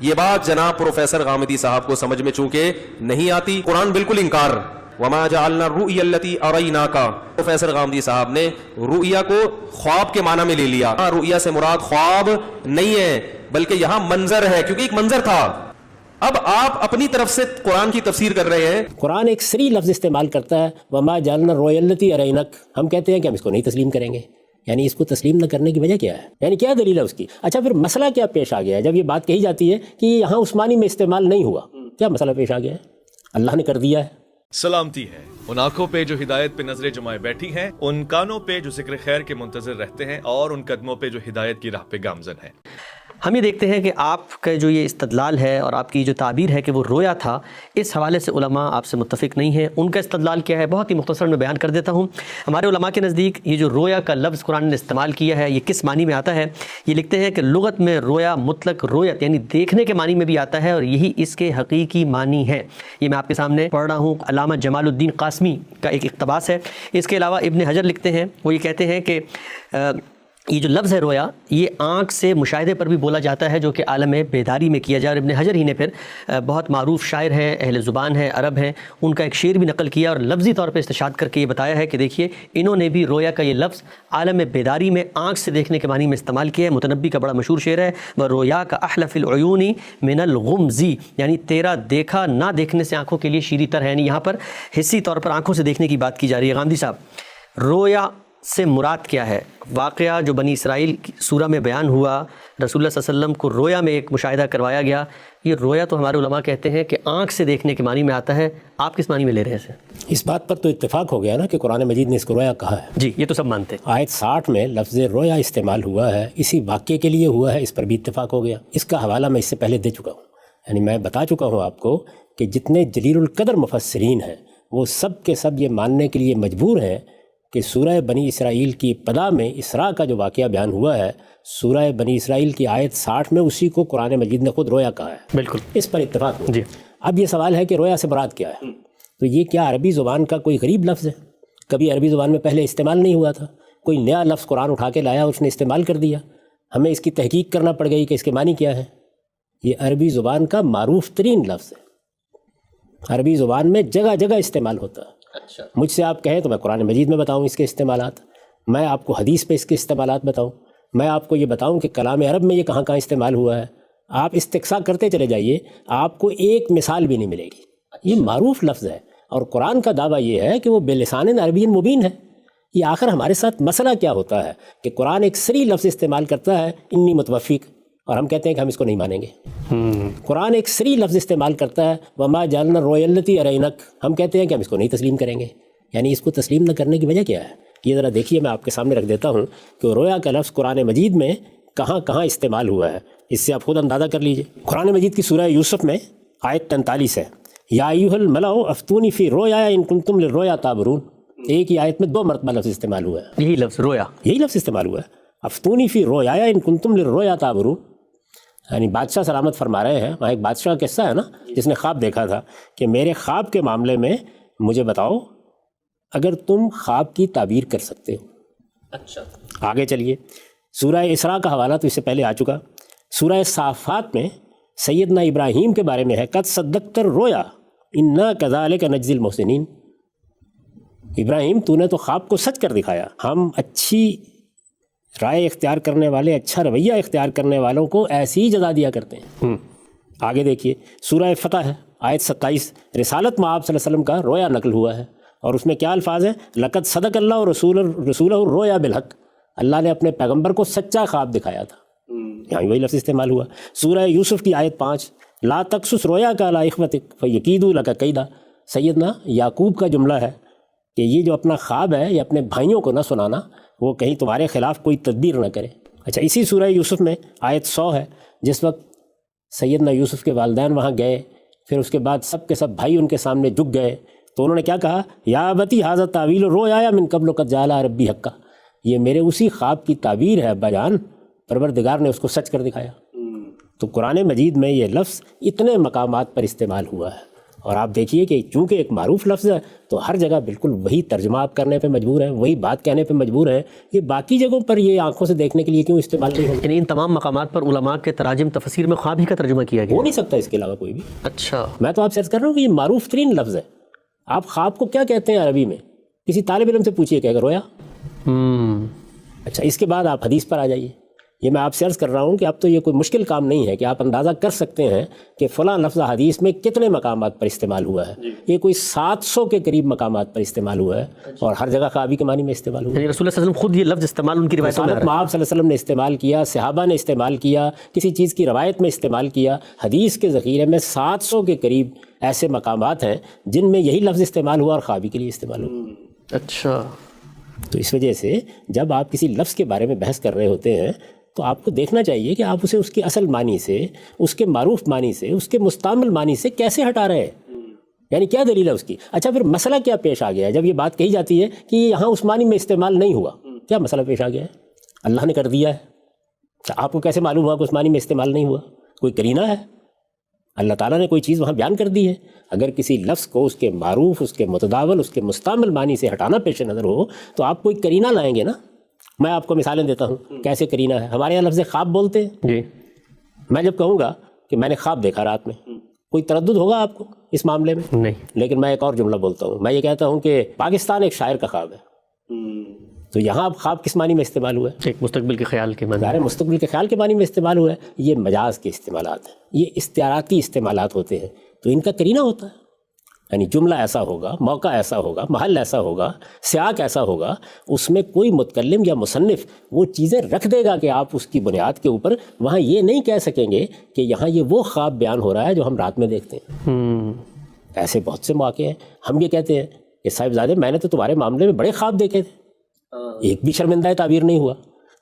یہ بات جناب پروفیسر غامدی صاحب کو سمجھ میں چونکہ نہیں آتی، قرآن بالکل انکار، وما جعلنا الرؤیا التي اریناک، پروفیسر غامدی صاحب نے رؤیا کو خواب کے معنی میں لے لیا۔ رؤیا سے مراد خواب نہیں ہے بلکہ یہاں منظر ہے، کیونکہ ایک منظر تھا۔ اب آپ اپنی طرف سے قرآن کی تفسیر کر رہے ہیں۔ قرآن ایک صریح لفظ استعمال کرتا ہے، وما جعلنا الرؤیا التي اریناک، ہم کہتے ہیں کہ ہم اس کو نہیں تسلیم کریں گے، یعنی اس کو تسلیم نہ کرنے کی وجہ کیا ہے، یعنی کیا دلیل ہے اس کی؟ اچھا پھر مسئلہ کیا پیش آ گیا ہے جب یہ بات کہی جاتی ہے کہ یہاں عثمانی میں استعمال نہیں ہوا؟ کیا مسئلہ پیش آ گیا ہے؟ اللہ نے کر دیا ہے۔ سلامتی ہے ان آنکھوں پہ جو ہدایت پہ نظریں جمائے بیٹھی ہیں، ان کانوں پہ جو ذکر خیر کے منتظر رہتے ہیں، اور ان قدموں پہ جو ہدایت کی راہ پہ گامزن ہیں۔ ہم یہ دیکھتے ہیں کہ آپ کا جو یہ استدلال ہے اور آپ کی جو تعبیر ہے کہ وہ رویا تھا، اس حوالے سے علماء آپ سے متفق نہیں ہیں۔ ان کا استدلال کیا ہے؟ بہت ہی مختصر میں بیان کر دیتا ہوں۔ ہمارے علماء کے نزدیک یہ جو رویا کا لفظ قرآن نے استعمال کیا ہے، یہ کس معنی میں آتا ہے؟ یہ لکھتے ہیں کہ لغت میں رویا مطلق رویت یعنی دیکھنے کے معنی میں بھی آتا ہے، اور یہی اس کے حقیقی معنی ہے۔ یہ میں آپ کے سامنے پڑھ رہا ہوں، علامہ جمال الدین قاسمی کا ایک اقتباس ہے۔ اس کے علاوہ ابن حجر لکھتے ہیں، وہ یہ کہتے ہیں کہ یہ جو لفظ ہے رویا، یہ آنکھ سے مشاہدے پر بھی بولا جاتا ہے جو کہ عالم بیداری میں کیا جائے۔ اور ابن حجر ہی نے پھر بہت معروف شاعر ہیں، اہل زبان ہیں، عرب ہیں، ان کا ایک شعر بھی نقل کیا اور لفظی طور پہ استشہاد کر کے یہ بتایا ہے کہ دیکھیے انہوں نے بھی رویا کا یہ لفظ عالم بیداری میں آنکھ سے دیکھنے کے معنی میں استعمال کیا ہے۔ متنبی کا بڑا مشہور شعر ہے، وہ رویا کا احلف العیون من الغمزی، یعنی تیرا دیکھا نہ دیکھنے سے آنکھوں کے لیے شیریں تر ہے، یعنی یہاں پر حصی طور پر آنکھوں سے دیکھنے کی بات کی جا رہی ہے۔ غامدی صاحب، رویا سے مراد کیا ہے؟ واقعہ جو بنی اسرائیل کی سورہ میں بیان ہوا، رسول اللہ صلی اللہ علیہ وسلم کو رویا میں ایک مشاہدہ کروایا گیا، یہ رویا تو ہمارے علماء کہتے ہیں کہ آنکھ سے دیکھنے کے معنی میں آتا ہے، آپ کس معنی میں لے رہے ہیں اسے؟ اس بات پر تو اتفاق ہو گیا نا کہ قرآن مجید نے اس کو رویا کہا ہے۔ جی یہ تو سب مانتے ہیں۔ آیت 60 میں لفظ رویا استعمال ہوا ہے، اسی واقعے کے لیے ہوا ہے، اس پر بھی اتفاق ہو گیا۔ اس کا حوالہ میں اس سے پہلے دے چکا ہوں، یعنی میں بتا چکا ہوں آپ کو کہ جتنے جلیل القدر مفسرین ہیں وہ سب کے سب یہ ماننے کے لیے مجبور ہیں کہ سورہ بنی اسرائیل کی ابتدا میں اسراء کا جو واقعہ بیان ہوا ہے، سورہ بنی اسرائیل کی آیت 60 میں اسی کو قرآن مجید نے خود رویا کہا ہے۔ بالکل، اس پر اتفاق ہو۔ جی اب یہ سوال ہے کہ رویا سے مراد کیا ہے؟ تو یہ کیا عربی زبان کا کوئی غریب لفظ ہے؟ کبھی عربی زبان میں پہلے استعمال نہیں ہوا تھا، کوئی نیا لفظ قرآن اٹھا کے لایا، اس نے استعمال کر دیا، ہمیں اس کی تحقیق کرنا پڑ گئی کہ اس کے معنی کیا ہے؟ یہ عربی زبان کا معروف ترین لفظ ہے، عربی زبان میں جگہ جگہ استعمال ہوتا ہے۔ مجھ سے آپ کہیں تو میں قرآن مجید میں بتاؤں اس کے استعمالات، میں آپ کو حدیث پہ اس کے استعمالات بتاؤں، میں آپ کو یہ بتاؤں کہ کلام عرب میں یہ کہاں کہاں استعمال ہوا ہے۔ آپ استقصاء کرتے چلے جائیے، آپ کو ایک مثال بھی نہیں ملے گی۔ یہ معروف لفظ ہے، اور قرآن کا دعویٰ یہ ہے کہ وہ بلسان عربی مبین ہے۔ یہ آخر ہمارے ساتھ مسئلہ کیا ہوتا ہے کہ قرآن ایک صریح لفظ استعمال کرتا ہے، انی متوفیق، اور ہم کہتے ہیں کہ ہم اس کو نہیں مانیں گے۔ قرآن ایک صریح لفظ استعمال کرتا ہے، وما جعلنا الرؤیا التي اریناک، ہم کہتے ہیں کہ ہم اس کو نہیں تسلیم کریں گے، یعنی اس کو تسلیم نہ کرنے کی وجہ کیا ہے؟ یہ ذرا دیکھیے، میں آپ کے سامنے رکھ دیتا ہوں کہ رویا کا لفظ قرآن مجید میں کہاں کہاں استعمال ہوا ہے، اس سے آپ خود اندازہ کر لیجئے۔ قرآن مجید کی سورہ یوسف میں آیت 43 ہے، یا ایھا الملأ افتونی فی رؤیا ان کنتم للرؤیا تعبرون۔ ایک ہی آیت میں 2 مرتبہ لفظ استعمال ہوا ہے، یہی لفظ رویا، یہی لفظ استعمال ہوا ہے، افتونی فی رؤیا ان کنتم للرؤیا تعبرون، یعنی بادشاہ سلامت فرما رہے ہیں۔ وہاں ایک بادشاہ کا قصہ ہے نا، جس نے خواب دیکھا تھا کہ میرے خواب کے معاملے میں مجھے بتاؤ اگر تم خواب کی تعبیر کر سکتے ہو۔ اچھا، آگے چلیے، سورہ اسراء کا حوالہ تو اس سے پہلے آ چکا۔ سورہ صافات میں سیدنا ابراہیم کے بارے میں ہے، قد صدقت الرؤیا انا کذالک نجزی المحسنین۔ ابراہیم تو نے تو خواب کو سچ کر دکھایا، ہم اچھی رائے اختیار کرنے والے، اچھا رویہ اختیار کرنے والوں کو ایسی ہی جزا دیا کرتے ہیں۔ آگے دیکھیے، سورہ فتح ہے، آیت 27، رسالت میں آپ صلی اللہ علیہ وسلم کا رویا نقل ہوا ہے، اور اس میں کیا الفاظ ہیں؟ لقد صدق اللہ رسولہ الرؤیا بالحق، اللہ نے اپنے پیغمبر کو سچا خواب دکھایا تھا، یہاں وہی لفظ استعمال ہوا۔ سورہ یوسف کی آیت 5، لا تقصص رؤیاک علی اخوتک فیکیدوا لک کیدا، سیدنا یعقوب کا جملہ ہے کہ یہ جو اپنا خواب ہے یہ اپنے بھائیوں کو نہ سنانا، وہ کہیں تمہارے خلاف کوئی تدبیر نہ کرے۔ اچھا، اسی سورہ یوسف میں آیت 100 ہے، جس وقت سیدنا یوسف کے والدین وہاں گئے، پھر اس کے بعد سب کے سب بھائی ان کے سامنے جھک گئے، تو انہوں نے کیا کہا؟ یا ابتی ھذا تاویل رؤیا من قبل قد جعلها ربی حقا، یہ میرے اسی خواب کی تعبیر ہے ابا جان، پروردگار نے اس کو سچ کر دکھایا۔ تو قرآن مجید میں یہ لفظ اتنے مقامات پر استعمال ہوا ہے، اور آپ دیکھیے کہ چونکہ ایک معروف لفظ ہے تو ہر جگہ بالکل وہی ترجمہ آپ کرنے پہ مجبور ہیں، وہی بات کہنے پہ مجبور ہیں. یہ باقی جگہوں پر یہ آنکھوں سے دیکھنے کے لیے کیوں استعمال نہیں ہوگا؟ یعنی ان تمام مقامات پر علماء کے تراجم تفسیر میں خواب ہی کا ترجمہ کیا گیا؟ ہو نہیں سکتا اس کے علاوہ کوئی بھی. اچھا، میں تو آپ سے عرض کر رہا ہوں کہ یہ معروف ترین لفظ ہے. آپ خواب کو کیا کہتے ہیں عربی میں؟ کسی طالب علم سے پوچھیے کہ اگر رویا. اچھا، اس کے بعد آپ حدیث پر آ جائیے. یہ میں آپ سے عرض کر رہا ہوں کہ اب تو یہ کوئی مشکل کام نہیں ہے کہ آپ اندازہ کر سکتے ہیں کہ فلاں لفظ حدیث میں کتنے مقامات پر استعمال ہوا ہے. یہ کوئی 700 کے قریب مقامات پر استعمال ہوا ہے اور ہر جگہ خوابی کے معنی میں استعمال ہوا ہے. یعنی رسول اللہ صلی اللہ علیہ وسلم خود یہ لفظ استعمال ان کی روایتوں میں آ رہا ہے. آپ صلی اللہ علیہ وسلم نے استعمال کیا، صحابہ نے استعمال کیا، کسی چیز کی روایت میں استعمال کیا. حدیث کے ذخیرے میں 700 کے قریب ایسے مقامات ہیں جن میں یہی لفظ استعمال ہوا اور خوابی کے لیے استعمال ہوا. اچھا، تو اس وجہ سے جب آپ کسی لفظ کے بارے میں بحث کر رہے ہوتے ہیں تو آپ کو دیکھنا چاہیے کہ آپ اسے اس کی اصل معنی سے، اس کے معروف معنی سے، اس کے مستعمل معنی سے کیسے ہٹا رہے ہیں. یعنی کیا دلیل ہے اس کی. اچھا، پھر مسئلہ کیا پیش آ گیا جب یہ بات کہی جاتی ہے کہ یہاں اس معنی میں استعمال نہیں ہوا؟ کیا مسئلہ پیش آ گیا ہے؟ اللہ نے کر دیا ہے. اچھا، آپ کو کیسے معلوم ہوا کہ اس معنی میں استعمال نہیں ہوا؟ کوئی کرینہ ہے؟ اللہ تعالیٰ نے کوئی چیز وہاں بیان کر دی ہے. اگر کسی لفظ کو اس کے معروف، اس کے متداول، اس کے مستعمل معنی سے ہٹانا پیش نظر ہو تو آپ کوئی کرینہ لائیں گے نا. میں آپ کو مثالیں دیتا ہوں کیسے کرینہ ہے. ہمارے یہاں لفظ خواب بولتے ہیں. جی، میں جب کہوں گا کہ میں نے خواب دیکھا رات میں، کوئی تردد ہوگا آپ کو اس معاملے میں؟ نہیں. لیکن میں ایک اور جملہ بولتا ہوں. میں یہ کہتا ہوں کہ پاکستان ایک شاعر کا خواب ہے. تو یہاں اب خواب کس معنی میں استعمال ہوا ہے؟ ایک مستقبل کے خیال کے معنی. ظاہر مستقبل کے خیال کے معنی میں استعمال ہوا ہے. یہ مجاز کے استعمالات ہیں، یہ استعاراتی استعمالات ہوتے ہیں. تو ان کا کرینہ ہوتا ہے. یعنی جملہ ایسا ہوگا، موقع ایسا ہوگا، محل ایسا ہوگا، سیاق ایسا ہوگا، اس میں کوئی متکلم یا مصنف وہ چیزیں رکھ دے گا کہ آپ اس کی بنیاد کے اوپر وہاں یہ نہیں کہہ سکیں گے کہ یہاں یہ وہ خواب بیان ہو رہا ہے جو ہم رات میں دیکھتے ہیں. ایسے بہت سے مواقع ہیں. ہم یہ کہتے ہیں کہ صاحبزادے میں نے تو تمہارے معاملے میں بڑے خواب دیکھے تھے، ایک بھی شرمندہ تعبیر نہیں ہوا.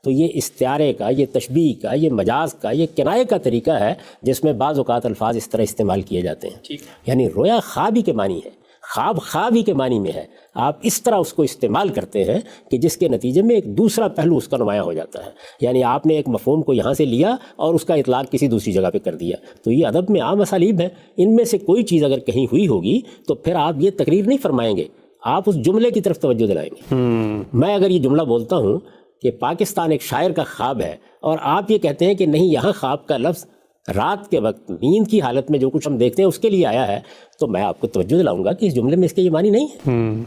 تو یہ استعارے کا، یہ تشبیہ کا، یہ مجاز کا، یہ کنایے کا طریقہ ہے جس میں بعض اوقات الفاظ اس طرح استعمال کیے جاتے ہیں. یعنی رویا خواب ہی کے معنی ہے، خواب خواب ہی کے معنی میں ہے. آپ اس طرح اس کو استعمال کرتے ہیں کہ جس کے نتیجے میں ایک دوسرا پہلو اس کا نمایاں ہو جاتا ہے. یعنی آپ نے ایک مفہوم کو یہاں سے لیا اور اس کا اطلاق کسی دوسری جگہ پہ کر دیا. تو یہ ادب میں عام اسالیب ہیں. ان میں سے کوئی چیز اگر کہیں ہوئی ہوگی تو پھر آپ یہ تقریر نہیں فرمائیں گے، آپ اس جملے کی طرف توجہ دلائیں گے. میں اگر یہ جملہ بولتا ہوں کہ پاکستان ایک شاعر کا خواب ہے اور آپ یہ کہتے ہیں کہ نہیں، یہاں خواب کا لفظ رات کے وقت نیند کی حالت میں جو کچھ ہم دیکھتے ہیں اس کے لیے آیا ہے، تو میں آپ کو توجہ دلاؤں گا کہ اس جملے میں اس کے یہ معنی نہیں ہے.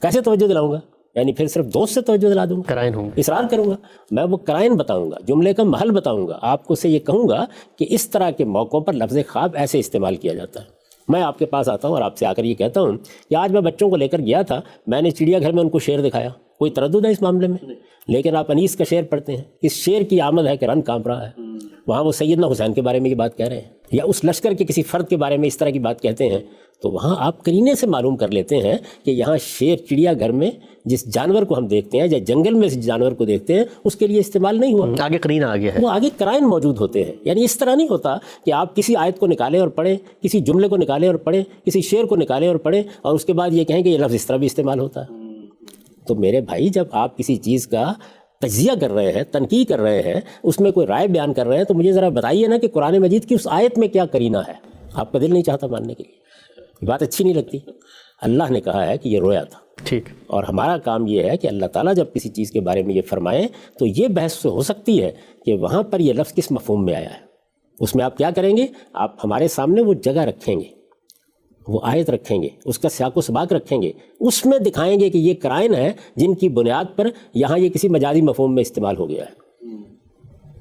کیسے توجہ دلاؤں گا؟ یعنی پھر صرف دوست سے توجہ دلا دوں گا، قرائن ہوں، اصرار کروں گا. میں وہ قرائن بتاؤں گا، جملے کا محل بتاؤں گا، آپ کو سے یہ کہوں گا کہ اس طرح کے موقعوں پر لفظ خواب ایسے استعمال کیا جاتا ہے. میں آپ کے پاس آتا ہوں اور آپ سے آ کر یہ کہتا ہوں کہ آج میں بچوں کو لے کر گیا تھا، میں نے چڑیا گھر میں ان کو شعر دکھایا. کوئی تردد ہے اس معاملے میں؟ لیکن آپ انیس کا شعر پڑھتے ہیں، اس شعر کی آمد ہے کہ رن کانپ رہا ہے. وہاں وہ سیدنا حسین کے بارے میں یہ بات کہہ رہے ہیں یا اس لشکر کے کسی فرد کے بارے میں اس طرح کی بات کہتے ہیں. تو وہاں آپ کرینے سے معلوم کر لیتے ہیں کہ یہاں شعر چڑیا گھر میں جس جانور کو ہم دیکھتے ہیں یا جنگل میں جس جانور کو دیکھتے ہیں اس کے لیے استعمال نہیں ہوا. آگے قرینہ آ گیا ہے. وہ آگے قرائن موجود ہوتے ہیں. یعنی اس طرح نہیں ہوتا کہ آپ کسی آیت کو نکالیں اور پڑھیں، کسی جملے کو نکالیں اور پڑھیں، کسی شعر کو نکالیں اور پڑھیں اور اس کے بعد یہ کہیں کہ یہ لفظ اس طرح بھی استعمال ہوتا ہے. تو میرے بھائی، جب آپ کسی چیز کا تجزیہ کر رہے ہیں، تنقید کر رہے ہیں، اس میں کوئی رائے بیان کر رہے ہیں، تو مجھے ذرا بتائیے نا کہ قرآن مجید کی اس آیت میں کیا کرینہ ہے. آپ کا دل نہیں چاہتا ماننے کے لیے، بات اچھی نہیں لگتی. اللہ نے کہا ہے کہ یہ رویا تھا. ٹھیک. اور ہمارا کام یہ ہے کہ اللہ تعالیٰ جب کسی چیز کے بارے میں یہ فرمائیں تو یہ بحث ہو سکتی ہے کہ وہاں پر یہ لفظ کس مفہوم میں آیا ہے. اس میں آپ کیا کریں گے؟ آپ ہمارے سامنے وہ جگہ رکھیں گے، وہ آیت رکھیں گے، اس کا سیاق و سباق رکھیں گے، اس میں دکھائیں گے کہ یہ قرائن ہے جن کی بنیاد پر یہاں یہ کسی مجازی مفہوم میں استعمال ہو گیا ہے.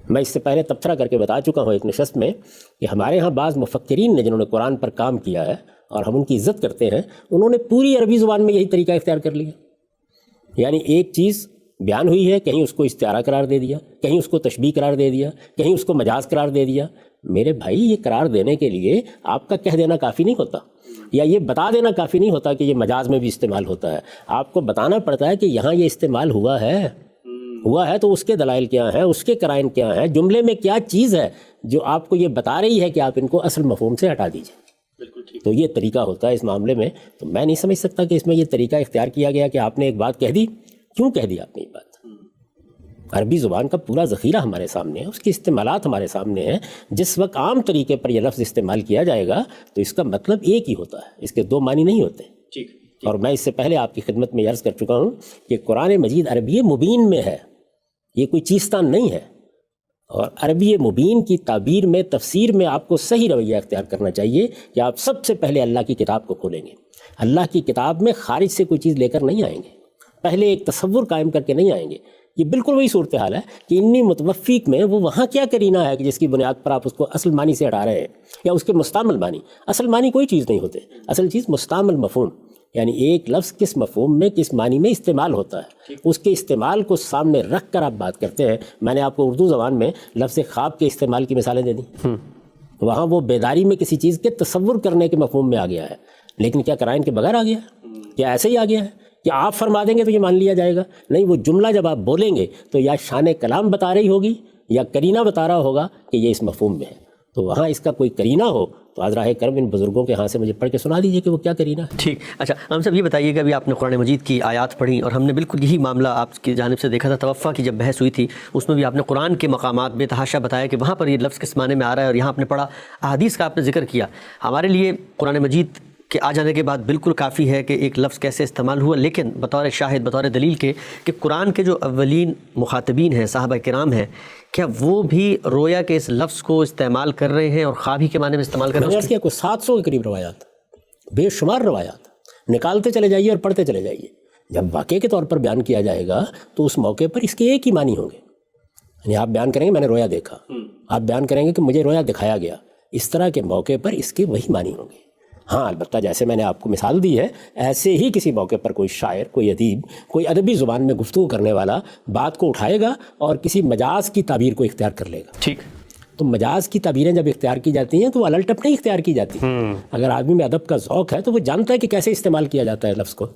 میں اس سے پہلے تبصرہ کر کے بتا چکا ہوں ایک نشست میں کہ ہمارے ہاں بعض مفکرین نے جنہوں نے قرآن پر کام کیا ہے اور ہم ان کی عزت کرتے ہیں، انہوں نے پوری عربی زبان میں یہی طریقہ اختیار کر لیا. یعنی ایک چیز بیان ہوئی ہے، کہیں اس کو استعارہ قرار دے دیا، کہیں اس کو تشبیہ قرار دے دیا، کہیں اس کو مجاز قرار دے دیا. میرے بھائی، یہ قرار دینے کے لیے آپ کا کہہ دینا کافی نہیں ہوتا یا یہ بتا دینا کافی نہیں ہوتا کہ یہ مجاز میں بھی استعمال ہوتا ہے. آپ کو بتانا پڑتا ہے کہ یہاں یہ استعمال ہوا ہے تو اس کے دلائل کیا ہیں، اس کے قرائن کیا ہیں، جملے میں کیا چیز ہے جو آپ کو یہ بتا رہی ہے کہ آپ ان کو اصل مفہوم سے ہٹا دیجیے. تو یہ طریقہ ہوتا ہے اس معاملے میں. تو میں نہیں سمجھ سکتا کہ اس میں یہ طریقہ اختیار کیا گیا کہ آپ نے ایک بات کہہ دی. کیوں کہہ دی آپ نے یہ بات؟ عربی زبان کا پورا ذخیرہ ہمارے سامنے ہے، اس کی استعمالات ہمارے سامنے ہیں. جس وقت عام طریقے پر یہ لفظ استعمال کیا جائے گا تو اس کا مطلب ایک ہی ہوتا ہے، اس کے دو معنی نہیں ہوتے. اور میں اس سے پہلے آپ کی خدمت میں عرض کر چکا ہوں کہ قرآن مجید عربی مبین میں ہے، یہ کوئی چیستان نہیں ہے. اور عربی مبین کی تعبیر میں، تفسیر میں آپ کو صحیح رویہ اختیار کرنا چاہیے کہ آپ سب سے پہلے اللہ کی کتاب کو کھولیں گے. اللہ کی کتاب میں خارج سے کوئی چیز لے کر نہیں آئیں گے، پہلے ایک تصور قائم کر کے نہیں آئیں گے. یہ بالکل وہی صورتحال ہے کہ انی متوفیق میں وہ وہاں کیا کرینہ ہے کہ جس کی بنیاد پر آپ اس کو اصل معنی سے ہٹا رہے ہیں، یا اس کے مستعمل معنی. اصل معنی کوئی چیز نہیں ہوتے، اصل چیز مستعمل مفہوم، یعنی ایک لفظ کس مفہوم میں کس معنی میں استعمال ہوتا ہے، اس کے استعمال کو سامنے رکھ کر آپ بات کرتے ہیں. میں نے آپ کو اردو زبان میں لفظ خواب کے استعمال کی مثالیں دے دیں. وہاں وہ بیداری میں کسی چیز کے تصور کرنے کے مفہوم میں آ گیا ہے، لیکن کیا قرائن کے بغیر آ گیا ہے؟ کیا ایسے ہی آ گیا ہے؟ کیا آپ فرما دیں گے تو یہ مان لیا جائے گا؟ نہیں، وہ جملہ جب آپ بولیں گے تو یا شان کلام بتا رہی ہوگی یا کرینہ بتا رہا ہوگا کہ یہ اس مفہوم میں ہے. تو وہاں اس کا کوئی کرینہ ہو تو آج راہ کرم ان بزرگوں کے ہاں سے مجھے پڑھ کے سنا دیجیے کہ وہ کیا کرینہ ہے. ٹھیک. اچھا ہم سب یہ بتائیے کہ ابھی آپ نے قرآن مجید کی آیات پڑھی اور ہم نے بالکل یہی معاملہ آپ کی جانب سے دیکھا تھا. توفیٰ کی جب بحث ہوئی تھی اس میں بھی آپ نے قرآن کے مقامات بے تحاشا بتایا کہ وہاں پر یہ لفظ کس معنی میں آ رہا ہے، اور یہاں آپ نے پڑھا احادیث کا آپ نے ذکر کیا. ہمارے لیے قرآن مجید کے آ جانے کے بعد بالکل کافی ہے کہ ایک لفظ کیسے استعمال ہوا، لیکن بطور شاہد، بطور دلیل کے کہ قرآن کے جو اولین مخاطبین ہیں، صحابہ کرام ہیں، کیا وہ بھی رویا کے اس لفظ کو استعمال کر رہے ہیں اور خواب ہی کے معنی میں استعمال کر رہے ہیں؟ کیا کوئی 700 کے قریب روایات، بے شمار روایات نکالتے چلے جائیے اور پڑھتے چلے جائیے. جب واقعے کے طور پر بیان کیا جائے گا تو اس موقع پر اس کے ایک ہی معنی ہوں گے. یعنی آپ بیان کریں گے میں نے رویا دیکھا، آپ بیان کریں گے کہ مجھے رویا دکھایا گیا. اس طرح کے موقع پر اس کے وہی معنی ہوں گے. ہاں البتہ جیسے میں نے آپ کو مثال دی ہے، ایسے ہی کسی موقع پر کوئی شاعر، کوئی ادیب، کوئی ادبی زبان میں گفتگو کرنے والا بات کو اٹھائے گا اور کسی مجاز کی تعبیر کو اختیار کر لے گا. ٹھیک. تو مجاز کی تعبیریں جب اختیار کی جاتی ہیں تو وہ الٹپ نہیں اختیار کی جاتی. اگر آدمی میں ادب کا ذوق ہے تو وہ جانتا ہے کہ کیسے استعمال کیا جاتا ہے لفظ کو.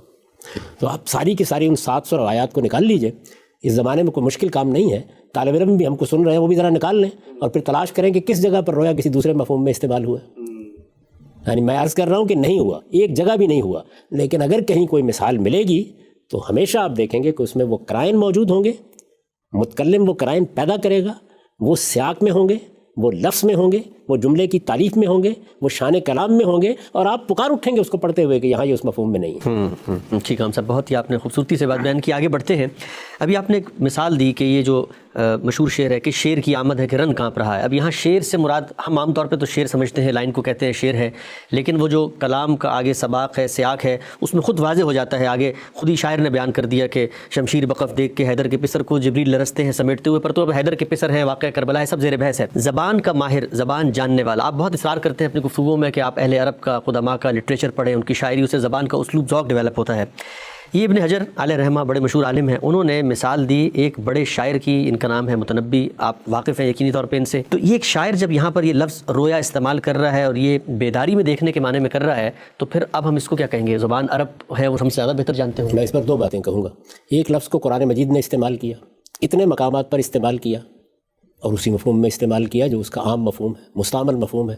تو آپ ساری کی ساری ان 700 روایات کو نکال لیجئے. اس زمانے میں کوئی مشکل کام نہیں ہے. طالب علم بھی ہم کو سن رہے ہیں، وہ بھی ذرا نکال لیں اور پھر تلاش کریں کہ کس جگہ پر رویا کسی دوسرے مفہوم میں استعمال ہوا. یعنی میں عرض کر رہا ہوں کہ نہیں ہوا، ایک جگہ بھی نہیں ہوا، لیکن اگر کہیں کوئی مثال ملے گی تو ہمیشہ آپ دیکھیں گے کہ اس میں وہ قرائن موجود ہوں گے، متکلم وہ قرائن پیدا کرے گا، وہ سیاق میں ہوں گے، وہ لفظ میں ہوں گے، وہ جملے کی تعریف میں ہوں گے، وہ شان کلام میں ہوں گے، اور آپ پکار اٹھیں گے اس کو پڑھتے ہوئے کہ یہاں یہ اس مفہوم میں نہیں ہے. ٹھیک ہے. ہم سب بہت ہی آپ نے خوبصورتی سے بات بیان کی. آگے بڑھتے ہیں. ابھی آپ نے ایک مثال دی کہ یہ جو مشہور شعر ہے کہ شیر کی آمد ہے کہ رن کانپ رہا ہے. اب یہاں شعر سے مراد ہم عام طور پہ تو شعر سمجھتے ہیں، لائن کو کہتے ہیں شعر ہے، لیکن وہ جو کلام کا آگے سباق ہے، سیاق ہے، اس میں خود واضح ہو جاتا ہے. آگے خود ہی شاعر نے بیان کر دیا کہ شمشیر بقف دیکھ کے حیدر کے پسر کو جبریل لرزتے ہیں سمیٹتے ہوئے، پر تو اب حیدر کے پسر ہیں، واقعہ کربلا ہے، سب زیر بحث ہے. زبان کا ماہر، زبان جاننے والا. آپ بہت اصرار کرتے ہیں اپنی گفتگو میں کہ آپ اہل عرب کا، قدماء کا لٹریچر پڑھیں، ان کی شاعری، اسے زبان کا اسلوب ذوق ڈیولپ ہوتا ہے. یہ ابن حجر علیہ رحمہ بڑے مشہور عالم ہیں، انہوں نے مثال دی ایک بڑے شاعر کی، ان کا نام ہے متنبی. آپ واقف ہیں یقینی طور پہ ان سے. تو یہ ایک شاعر جب یہاں پر یہ لفظ رویا استعمال کر رہا ہے اور یہ بیداری میں دیکھنے کے معنی میں کر رہا ہے، تو پھر اب ہم اس کو کیا کہیں گے؟ زبان عرب ہے، وہ ہم سے زیادہ بہتر جانتے ہیں. میں اس پر دو باتیں کہوں گا. ایک لفظ کو قرآن مجید نے استعمال کیا، اتنے مقامات پر استعمال کیا، اور اسی مفہوم میں استعمال کیا جو اس کا عام مفہوم ہے، مستعمل مفہوم ہے.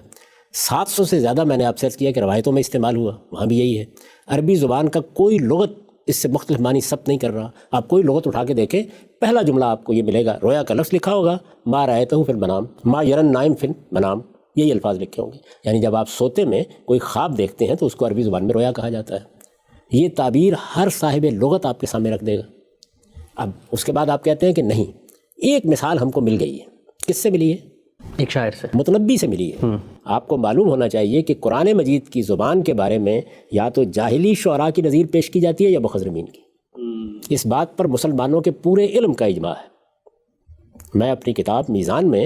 700 سے زیادہ میں نے آپ سے عرض کیا کہ روایتوں میں استعمال ہوا، وہاں بھی یہی ہے. عربی زبان کا کوئی لغت اس سے مختلف معنی ثبت نہیں کر رہا. آپ کوئی لغت اٹھا کے دیکھیں، پہلا جملہ آپ کو یہ ملے گا، رویا کا لفظ لکھا ہوگا، ما رأیتہ فی المنام، ما یرن نائم فی المنام، یہی الفاظ لکھے ہوں گے. یعنی جب آپ سوتے میں کوئی خواب دیکھتے ہیں تو اس کو عربی زبان میں رویا کہا جاتا ہے. یہ تعبیر ہر صاحب لغت آپ کے سامنے رکھ دے گا. اب اس کے بعد آپ کہتے ہیں کہ نہیں، ایک مثال ہم کو مل گئی ہے. کس سے ملی ہے؟ ایک شاعر سے، متنبی سے ملی ہے. آپ کو معلوم ہونا چاہیے کہ قرآن مجید کی زبان کے بارے میں یا تو جاہلی شعراء کی نظیر پیش کی جاتی ہے یا مخضرمین کی. اس بات پر مسلمانوں کے پورے علم کا اجماع ہے. میں اپنی کتاب میزان میں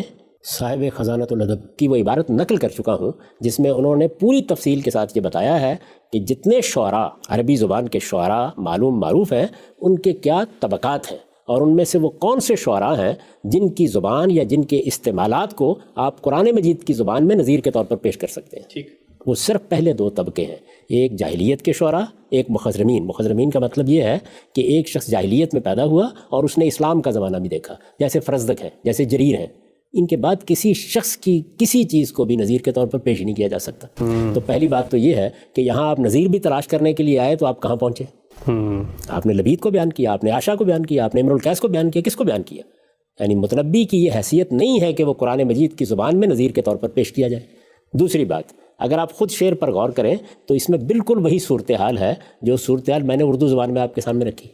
صاحب خزانۃ الادب کی وہ عبارت نقل کر چکا ہوں جس میں انہوں نے پوری تفصیل کے ساتھ یہ بتایا ہے کہ جتنے شعراء عربی زبان کے شعراء معروف ہیں، ان کے کیا طبقات ہیں، اور ان میں سے وہ کون سے شعراء ہیں جن کی زبان یا جن کے استعمالات کو آپ قرآن مجید کی زبان میں نظیر کے طور پر پیش کر سکتے ہیں. ٹھیک. وہ صرف پہلے دو طبقے ہیں، ایک جاہلیت کے شعراء، ایک مخضرمین. مخضرمین کا مطلب یہ ہے کہ ایک شخص جاہلیت میں پیدا ہوا اور اس نے اسلام کا زمانہ بھی دیکھا، جیسے فرزدق ہیں، جیسے جریر ہیں. ان کے بعد کسی شخص کی کسی چیز کو بھی نظیر کے طور پر پیش نہیں کیا جا سکتا. تو پہلی بات تو یہ ہے کہ یہاں آپ نظیر بھی تلاش کرنے کے لیے آئے تو آپ کہاں پہنچے؟ آپ نے لبید کو بیان کیا، آپ نے عائشہ کو بیان کیا، آپ نے امر القیس کو بیان کیا، کس کو بیان کیا؟ یعنی متنبی کی یہ حیثیت نہیں ہے کہ وہ قرآن مجید کی زبان میں نظیر کے طور پر پیش کیا جائے۔ دوسری بات، اگر آپ خود شعر پر غور کریں تو اس میں بالکل وہی صورتحال ہے جو صورتحال میں نے اردو زبان میں آپ کے سامنے رکھی،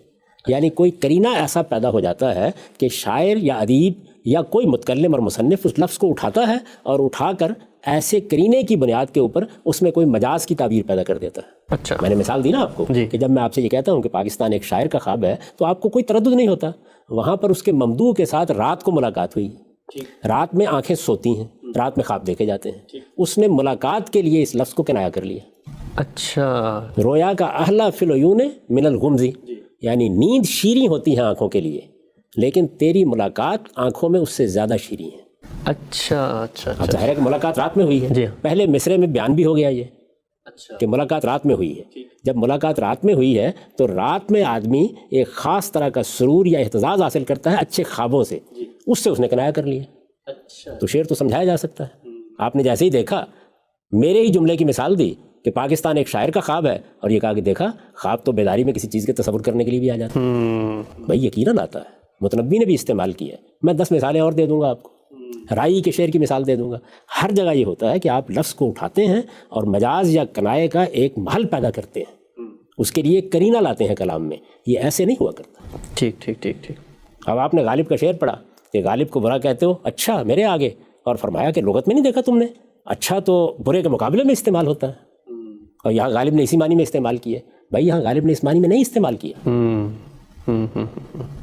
یعنی کوئی کرینہ ایسا پیدا ہو جاتا ہے کہ شاعر یا ادیب یا کوئی متکلم اور مصنف اس لفظ کو اٹھاتا ہے اور اٹھا کر ایسے کرینے کی بنیاد کے اوپر اس میں کوئی مجاز کی تعبیر پیدا کر دیتا ہے۔ اچھا، میں نے مثال دی نا آپ کو کہ جب میں آپ سے یہ کہتا ہوں کہ پاکستان ایک شاعر کا خواب ہے تو آپ کو کوئی تردد نہیں ہوتا، وہاں پر اس کے ممدوح کے ساتھ رات کو ملاقات ہوئی، رات میں آنکھیں سوتی ہیں، رات میں خواب دیکھے جاتے ہیں، اس نے ملاقات کے لیے اس لفظ کو کنایا کر لیا۔ اچھا، رویا کا اہلا فی العیون من الغمزی، یعنی نیند شیریں ہوتی ہیں آنکھوں کے لیے لیکن تیری ملاقات آنکھوں میں اس سے زیادہ شیریں ہیں۔ اچھا اچھا اب ظاہر ہے کہ ملاقات رات میں ہوئی ہے، جی پہلے مصرے میں بیان بھی ہو گیا یہ کہ ملاقات رات میں ہوئی ہے۔ جب ملاقات رات میں ہوئی ہے تو رات میں آدمی ایک خاص طرح کا سرور یا احتزاز حاصل کرتا ہے اچھے خوابوں سے، اس سے اس نے کنایا کر لیا۔ تو شعر تو سمجھایا جا سکتا ہے۔ آپ نے جیسے ہی دیکھا، میرے ہی جملے کی مثال دی کہ پاکستان ایک شاعر کا خواب ہے اور یہ کہا کہ دیکھا خواب تو بیداری میں کسی چیز کے تصور کرنے کے لیے بھی آ جاتا ہے، بھائی یقیناً آتا ہے، متنبی نے بھی استعمال کیا ہے۔ میں 10 مثالیں اور دے دوں گا آپ کو، رائی کے شعر کی مثال دے دوں گا۔ ہر جگہ یہ ہوتا ہے کہ آپ لفظ کو اٹھاتے ہیں اور مجاز یا کنائے کا ایک محل پیدا کرتے ہیں، اس کے لیے کرینہ لاتے ہیں کلام میں، یہ ایسے نہیں ہوا کرتا۔ ٹھیک ٹھیک ٹھیک ٹھیک۔ اب آپ نے غالب کا شعر پڑھا کہ غالب کو برا کہتے ہو، اچھا میرے آگے، اور فرمایا کہ لغت میں نہیں دیکھا تم نے، اچھا تو برے کے مقابلے میں استعمال ہوتا ہے، اور یہاں غالب نے اسی معنی میں استعمال کیا۔ بھائی یہاں غالب نے اس معنی میں نہیں استعمال کیا۔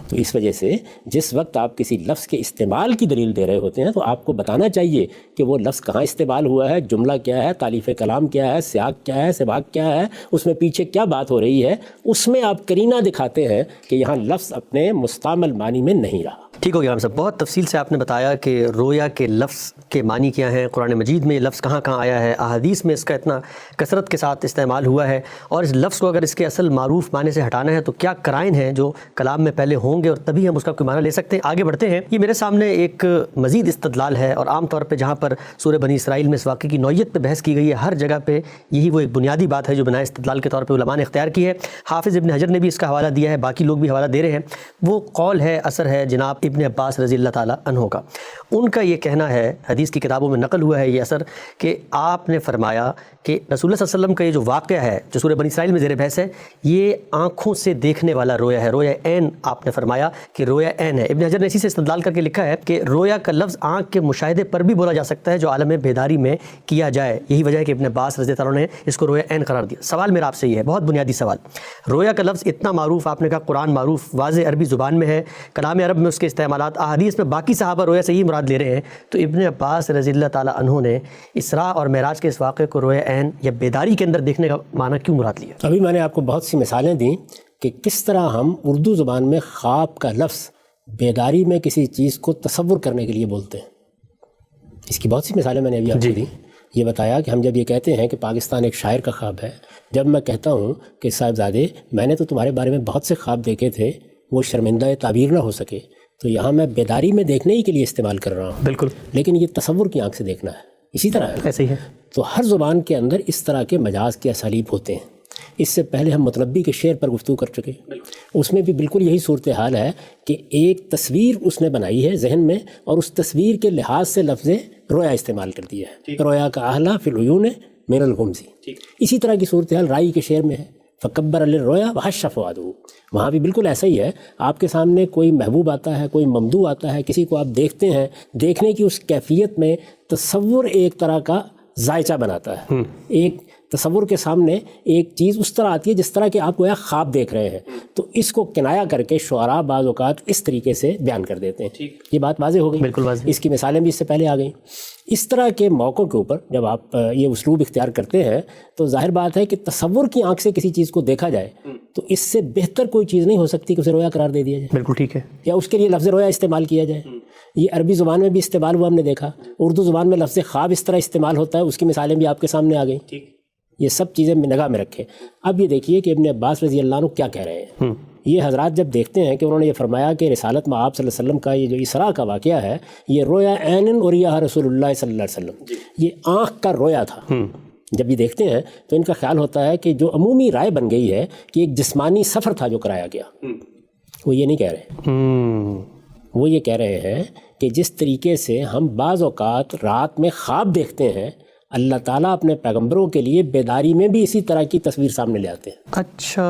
تو اس وجہ سے جس وقت آپ کسی لفظ کے استعمال کی دلیل دے رہے ہوتے ہیں تو آپ کو بتانا چاہیے کہ وہ لفظ کہاں استعمال ہوا ہے، جملہ کیا ہے، تالیف کلام کیا ہے، سیاق کیا ہے، سباق کیا ہے، اس میں پیچھے کیا بات ہو رہی ہے، اس میں آپ کرینہ دکھاتے ہیں کہ یہاں لفظ اپنے مستعمل معنی میں نہیں رہا۔ ٹھیک ہو گیا صاحب، بہت تفصیل سے آپ نے بتایا کہ رویا کے لفظ کے معنی کیا ہیں، قرآن مجید میں یہ لفظ کہاں کہاں آیا ہے، احادیث میں اس کا اتنا کثرت کے ساتھ استعمال ہوا ہے، اور اس لفظ کو اگر اس کے اصل معروف معنی سے ہٹانا ہے تو کیا قرائن ہیں جو کلام میں پہلے ہوں گے اور تبھی ہم اس کا کوئی معنی لے سکتے ہیں۔ آگے بڑھتے ہیں، یہ میرے سامنے ایک مزید استدلال ہے، اور عام طور پہ جہاں پر سورہ بنی اسرائیل میں اس واقعے کی نوعیت پہ بحث کی گئی ہے، ہر جگہ پہ یہی وہ ایک بنیادی بات ہے جو بنائے استدلال کے طور پہ علماء نے اختیار کی ہے۔ حافظ ابن حجر نے بھی اس کا حوالہ دیا ہے، باقی لوگ بھی حوالہ دے رہے ہیں۔ وہ قول ہے، اثر ہے جناب ابن عباس رضی اللہ تعالیٰ عنہ کا۔ ان کا یہ کہنا ہے، حدیث کی کتابوں میں نقل ہوا ہے یہ اثر، کہ آپ نے فرمایا کہ رسول اللہ صلی اللہ علیہ وسلم کا یہ جو واقعہ ہے جو سورہ بنی اسرائیل میں زیر بحث ہے، یہ آنکھوں سے دیکھنے والا رویا ہے، رویا عین۔ آپ نے فرمایا کہ رویا عین ہے۔ ابن حجر نے اسی سے استدلال کر کے لکھا ہے کہ رویا کا لفظ آنکھ کے مشاہدے پر بھی بولا جا سکتا ہے جو عالم بیداری میں کیا جائے، یہی وجہ ہے کہ ابن عباس رضی اللہ عنہ نے اس کو رویا عین قرار دیا۔ سوال میرا آپ سے یہ ہے، بہت بنیادی سوال، رویا کا لفظ اتنا معروف، آپ نے کہا قرآن معروف، واضح عربی زبان میں ہے، کلام عرب میں اس کے استعمالات، احادیث میں باقی صحابہ رویا سے ہی مراد لے رہے ہیں، تو ابن عباس رضی اللہ تعالیٰ عنہ نے اسراء اور معراج کے اس واقعے کو رویا عین یا بیداری کے اندر دیکھنے کا معنی کیوں مراد لیا؟ ابھی میں نے آپ کو بہت سی مثالیں دیں کہ کس طرح ہم اردو زبان میں خواب کا لفظ بیداری میں کسی چیز کو تصور کرنے کے لیے بولتے ہیں، اس کی بہت سی مثالیں میں نے ابھی آپ کو دی۔ یہ بتایا کہ ہم جب یہ کہتے ہیں کہ پاکستان ایک شاعر کا خواب ہے، جب میں کہتا ہوں کہ صاحبزادے میں نے تو تمہارے بارے میں بہت سے خواب دیکھے تھے، وہ شرمندہ تعبیر نہ ہو سکے، تو یہاں میں بیداری میں دیکھنے ہی کے لیے استعمال کر رہا ہوں، بالکل، لیکن یہ تصور کی آنکھ سے دیکھنا ہے، اسی طرح ہے، ایسے ہی ہے۔ تو ہر زبان کے اندر اس طرح کے مجاز کے اسالیب ہوتے ہیں۔ اس سے پہلے ہم متنبی کے شعر پر گفتگو کر چکے، اس میں بھی بالکل یہی صورتحال ہے کہ ایک تصویر اس نے بنائی ہے ذہن میں، اور اس تصویر کے لحاظ سے لفظ رویا استعمال کر دیا ہے، رویا کا اہلا فی العیون من الغمزی۔ اسی طرح کی صورتحال رائی کے شعر میں ہے، فکبر للرویا وحش فؤادہ، وہاں بھی بالکل ایسا ہی ہے۔ آپ کے سامنے کوئی محبوب آتا ہے، کوئی ممدوح آتا ہے، کسی کو آپ دیکھتے ہیں، دیکھنے کی اس کیفیت میں تصور ایک طرح کا ذائچہ بناتا ہے، ایک تصور کے سامنے ایک چیز اس طرح آتی ہے جس طرح کہ آپ گویا خواب دیکھ رہے ہیں، تو اس کو کنایا کر کے شعراء بعض اوقات اس طریقے سے بیان کر دیتے ہیں۔ یہ بات واضح ہو گئی، بالکل واضح، اس کی مثالیں بھی اس سے پہلے آ گئیں۔ اس طرح کے موقعوں کے اوپر جب آپ یہ اسلوب اختیار کرتے ہیں تو ظاہر بات ہے کہ تصور کی آنکھ سے کسی چیز کو دیکھا جائے تو اس سے بہتر کوئی چیز نہیں ہو سکتی کہ اسے رویا قرار دے دیا جائے، بالکل ٹھیک ہے، یا اس کے لیے لفظ رویا استعمال کیا جائے۔ یہ عربی زبان میں بھی استعمال ہوا، ہم نے دیکھا، اردو زبان میں لفظ خواب اس طرح استعمال ہوتا ہے، اس کی مثالیں بھی آپ کے سامنے آ گئیں۔ یہ سب چیزیں نگاہ میں رکھیں۔ اب یہ دیکھیے کہ ابن عباس رضی اللہ عنہ کیا کہہ رہے ہیں۔ یہ حضرات جب دیکھتے ہیں کہ انہوں نے یہ فرمایا کہ رسالت میں آپ صلی اللہ علیہ وسلم کا یہ جو اسراء کا واقعہ ہے، یہ رویا عین اریہ رسول اللہ صلی اللہ علیہ وسلم، یہ آنکھ کا رویا تھا۔ جب یہ دیکھتے ہیں تو ان کا خیال ہوتا ہے کہ جو عمومی رائے بن گئی ہے کہ ایک جسمانی سفر تھا جو کرایا گیا، وہ یہ نہیں کہہ رہے، وہ یہ کہہ رہے ہیں کہ جس طریقے سے ہم بعض اوقات رات میں خواب دیکھتے ہیں، اللہ تعالیٰ اپنے پیغمبروں کے لیے بیداری میں بھی اسی طرح کی تصویر سامنے لے آتے ہیں۔ اچھا،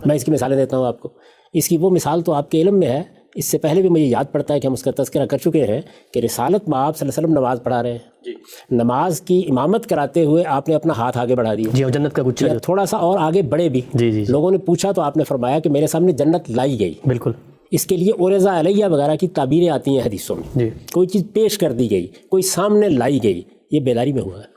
میں اس کی مثالیں دیتا ہوں آپ کو۔ اس کی وہ مثال تو آپ کے علم میں ہے، اس سے پہلے بھی مجھے یاد پڑتا ہے کہ ہم اس کا تذکرہ کر چکے ہیں کہ رسالت میں آپ صلی اللہ علیہ وسلم نماز پڑھا رہے ہیں، نماز کی امامت کراتے ہوئے آپ نے اپنا ہاتھ آگے بڑھا دیا، جی، اور جنت کا گچھا یا تھوڑا سا اور آگے بڑھے بھی، جی، لوگوں نے پوچھا تو آپ نے فرمایا کہ میرے سامنے جنت لائی گئی۔ بالکل، اس کے لیے اورزا علیہ وغیرہ کی تعبیریں آتی ہیں حدیثوں میں، جی، کوئی چیز پیش کر دی گئی، کوئی سامنے لائی گئی، یہ بیداری میں ہوا ہے۔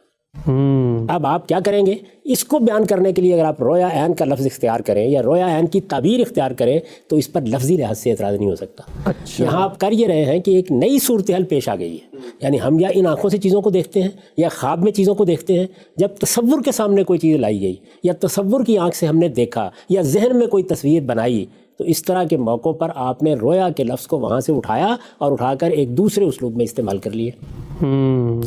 اب آپ کیا کریں گے؟ اس کو بیان کرنے کے لیے اگر آپ رویا عین کا لفظ اختیار کریں یا رویا عین کی تعبیر اختیار کریں تو اس پر لفظی لحاظ سے اعتراض نہیں ہو سکتا۔ اچھا، یہاں آپ کر یہ رہے ہیں کہ ایک نئی صورتحال پیش آ گئی ہے، یعنی ہم یا ان آنکھوں سے چیزوں کو دیکھتے ہیں یا خواب میں چیزوں کو دیکھتے ہیں، جب تصور کے سامنے کوئی چیز لائی گئی یا تصور کی آنکھ سے ہم نے دیکھا یا ذہن میں کوئی تصویر بنائی تو اس طرح کے موقعوں پر آپ نے رویا کے لفظ کو وہاں سے اٹھایا اور اٹھا کر ایک دوسرے اسلوب میں استعمال کر لیا۔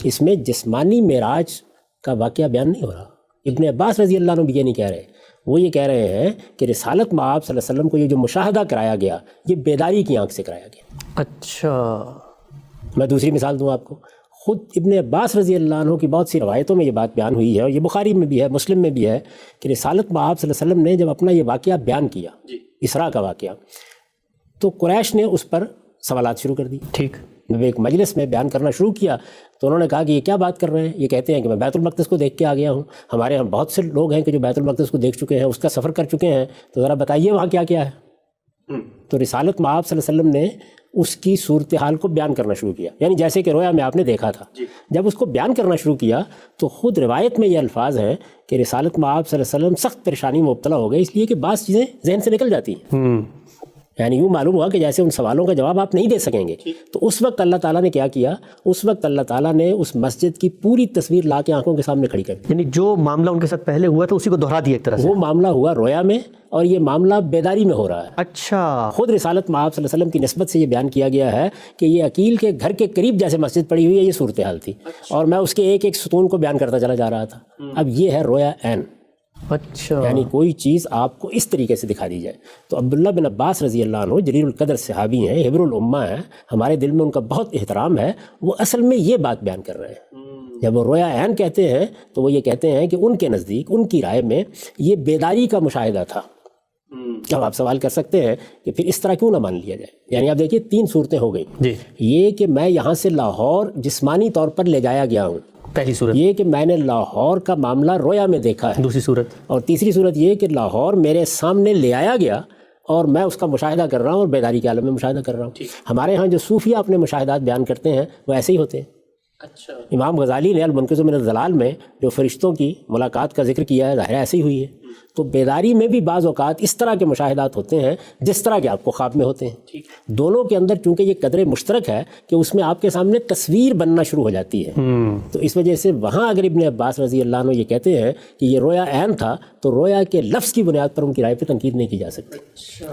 اس میں جسمانی معراج کا واقعہ بیان نہیں ہو رہا۔ ابن عباس رضی اللہ عنہ بھی یہ نہیں کہہ رہے، وہ یہ کہہ رہے ہیں کہ رسالت میں آپ صلی اللہ علیہ وسلم کو یہ جو مشاہدہ کرایا گیا یہ بیداری کی آنکھ سے کرایا گیا۔ اچھا، میں دوسری مثال دوں آپ کو، خود ابن عباس رضی اللہ عنہ کی بہت سی روایتوں میں یہ بات بیان ہوئی ہے اور یہ بخاری میں بھی ہے، مسلم میں بھی ہے کہ رسالت میں آپ صلی اللہ علیہ وسلم نے جب اپنا یہ واقعہ بیان کیا، اسراء کا واقعہ، تو قریش نے اس پر سوالات شروع کر دی۔ ٹھیک، جب ایک مجلس میں بیان کرنا شروع کیا تو انہوں نے کہا کہ یہ کیا بات کر رہے ہیں؟ یہ کہتے ہیں کہ میں بیت المقدس کو دیکھ کے آ گیا ہوں، ہمارے یہاں بہت سے لوگ ہیں کہ جو بیت المقدس کو دیکھ چکے ہیں، اس کا سفر کر چکے ہیں، تو ذرا بتائیے وہاں کیا کیا ہے۔ تو رسالت میں آپ صلی اللہ علیہ وسلم نے اس کی صورتحال کو بیان کرنا شروع کیا، یعنی جیسے کہ رویا میں آپ نے دیکھا تھا، جب اس کو بیان کرنا شروع کیا تو خود روایت میں یہ الفاظ ہیں کہ رسالت میں آپ صلی اللہ علیہ وسلم سخت پریشانی میں مبتلا ہو گئے، اس لیے کہ بعض چیزیں ذہن سے نکل جاتی ہیں، یعنی یوں معلوم ہوا کہ جیسے ان سوالوں کا جواب آپ نہیں دے سکیں گے۔ تو اس وقت اللہ تعالیٰ نے کیا کیا؟ اس وقت اللہ تعالیٰ نے اس مسجد کی پوری تصویر لا کے آنکھوں کے سامنے کھڑی کر دی۔ یعنی جو معاملہ ان کے ساتھ پہلے ہوا تھا اسی کو دہرا دیا ایک طرح سے۔ وہ معاملہ ہوا رویا میں اور یہ معاملہ بیداری میں ہو رہا ہے۔ اچھا، خود رسالت میں آپ صلی اللہ علیہ وسلم کی نسبت سے یہ بیان کیا گیا ہے کہ یہ عقیل کے گھر کے قریب جیسے مسجد پڑی ہوئی ہے، یہ صورتحال تھی، اور میں اس کے ایک ایک ستون کو بیان کرتا چلا جا رہا تھا۔ اب یہ ہے رویا عین، اچھا، یعنی کوئی چیز آپ کو اس طریقے سے دکھا دی جائے۔ تو عبداللہ بن عباس رضی اللہ عنہ جلیل القدر صحابی ہیں، حبر الامہ ہیں، ہمارے دل میں ان کا بہت احترام ہے، وہ اصل میں یہ بات بیان کر رہے ہیں۔ جب وہ رویا عین کہتے ہیں تو وہ یہ کہتے ہیں کہ ان کے نزدیک، ان کی رائے میں یہ بیداری کا مشاہدہ تھا۔ اب آپ سوال کر سکتے ہیں کہ پھر اس طرح کیوں نہ مان لیا جائے؟ یعنی آپ دیکھیے تین صورتیں ہو گئی، جی، یہ کہ میں یہاں سے لاہور جسمانی طور پر لے جایا گیا ہوں، پہلی صورت، یہ کہ میں نے لاہور کا معاملہ رویا میں دیکھا ہے، دوسری صورت، اور تیسری صورت یہ کہ لاہور میرے سامنے لے آیا گیا اور میں اس کا مشاہدہ کر رہا ہوں اور بیداری کے عالم میں مشاہدہ کر رہا ہوں۔ ہمارے ہاں جو صوفیہ اپنے مشاہدات بیان کرتے ہیں وہ ایسے ہی ہوتے ہیں۔ اچھا، امام غزالی نے المنقذ من الضلال میں جو فرشتوں کی ملاقات کا ذکر کیا ہے، ظاہر ایسے ہی ہوئی ہے۔ تو بیداری میں بھی بعض اوقات اس طرح کے مشاہدات ہوتے ہیں جس طرح کے آپ کو خواب میں ہوتے ہیں۔ دونوں کے اندر چونکہ یہ قدر مشترک ہے کہ اس میں آپ کے سامنے تصویر بننا شروع ہو جاتی ہے، تو اس وجہ سے وہاں اگر ابن عباس رضی اللہ عنہ یہ کہتے ہیں کہ یہ رویا عین تھا تو رویا کے لفظ کی بنیاد پر ان کی رائے پہ تنقید نہیں کی جا سکتی،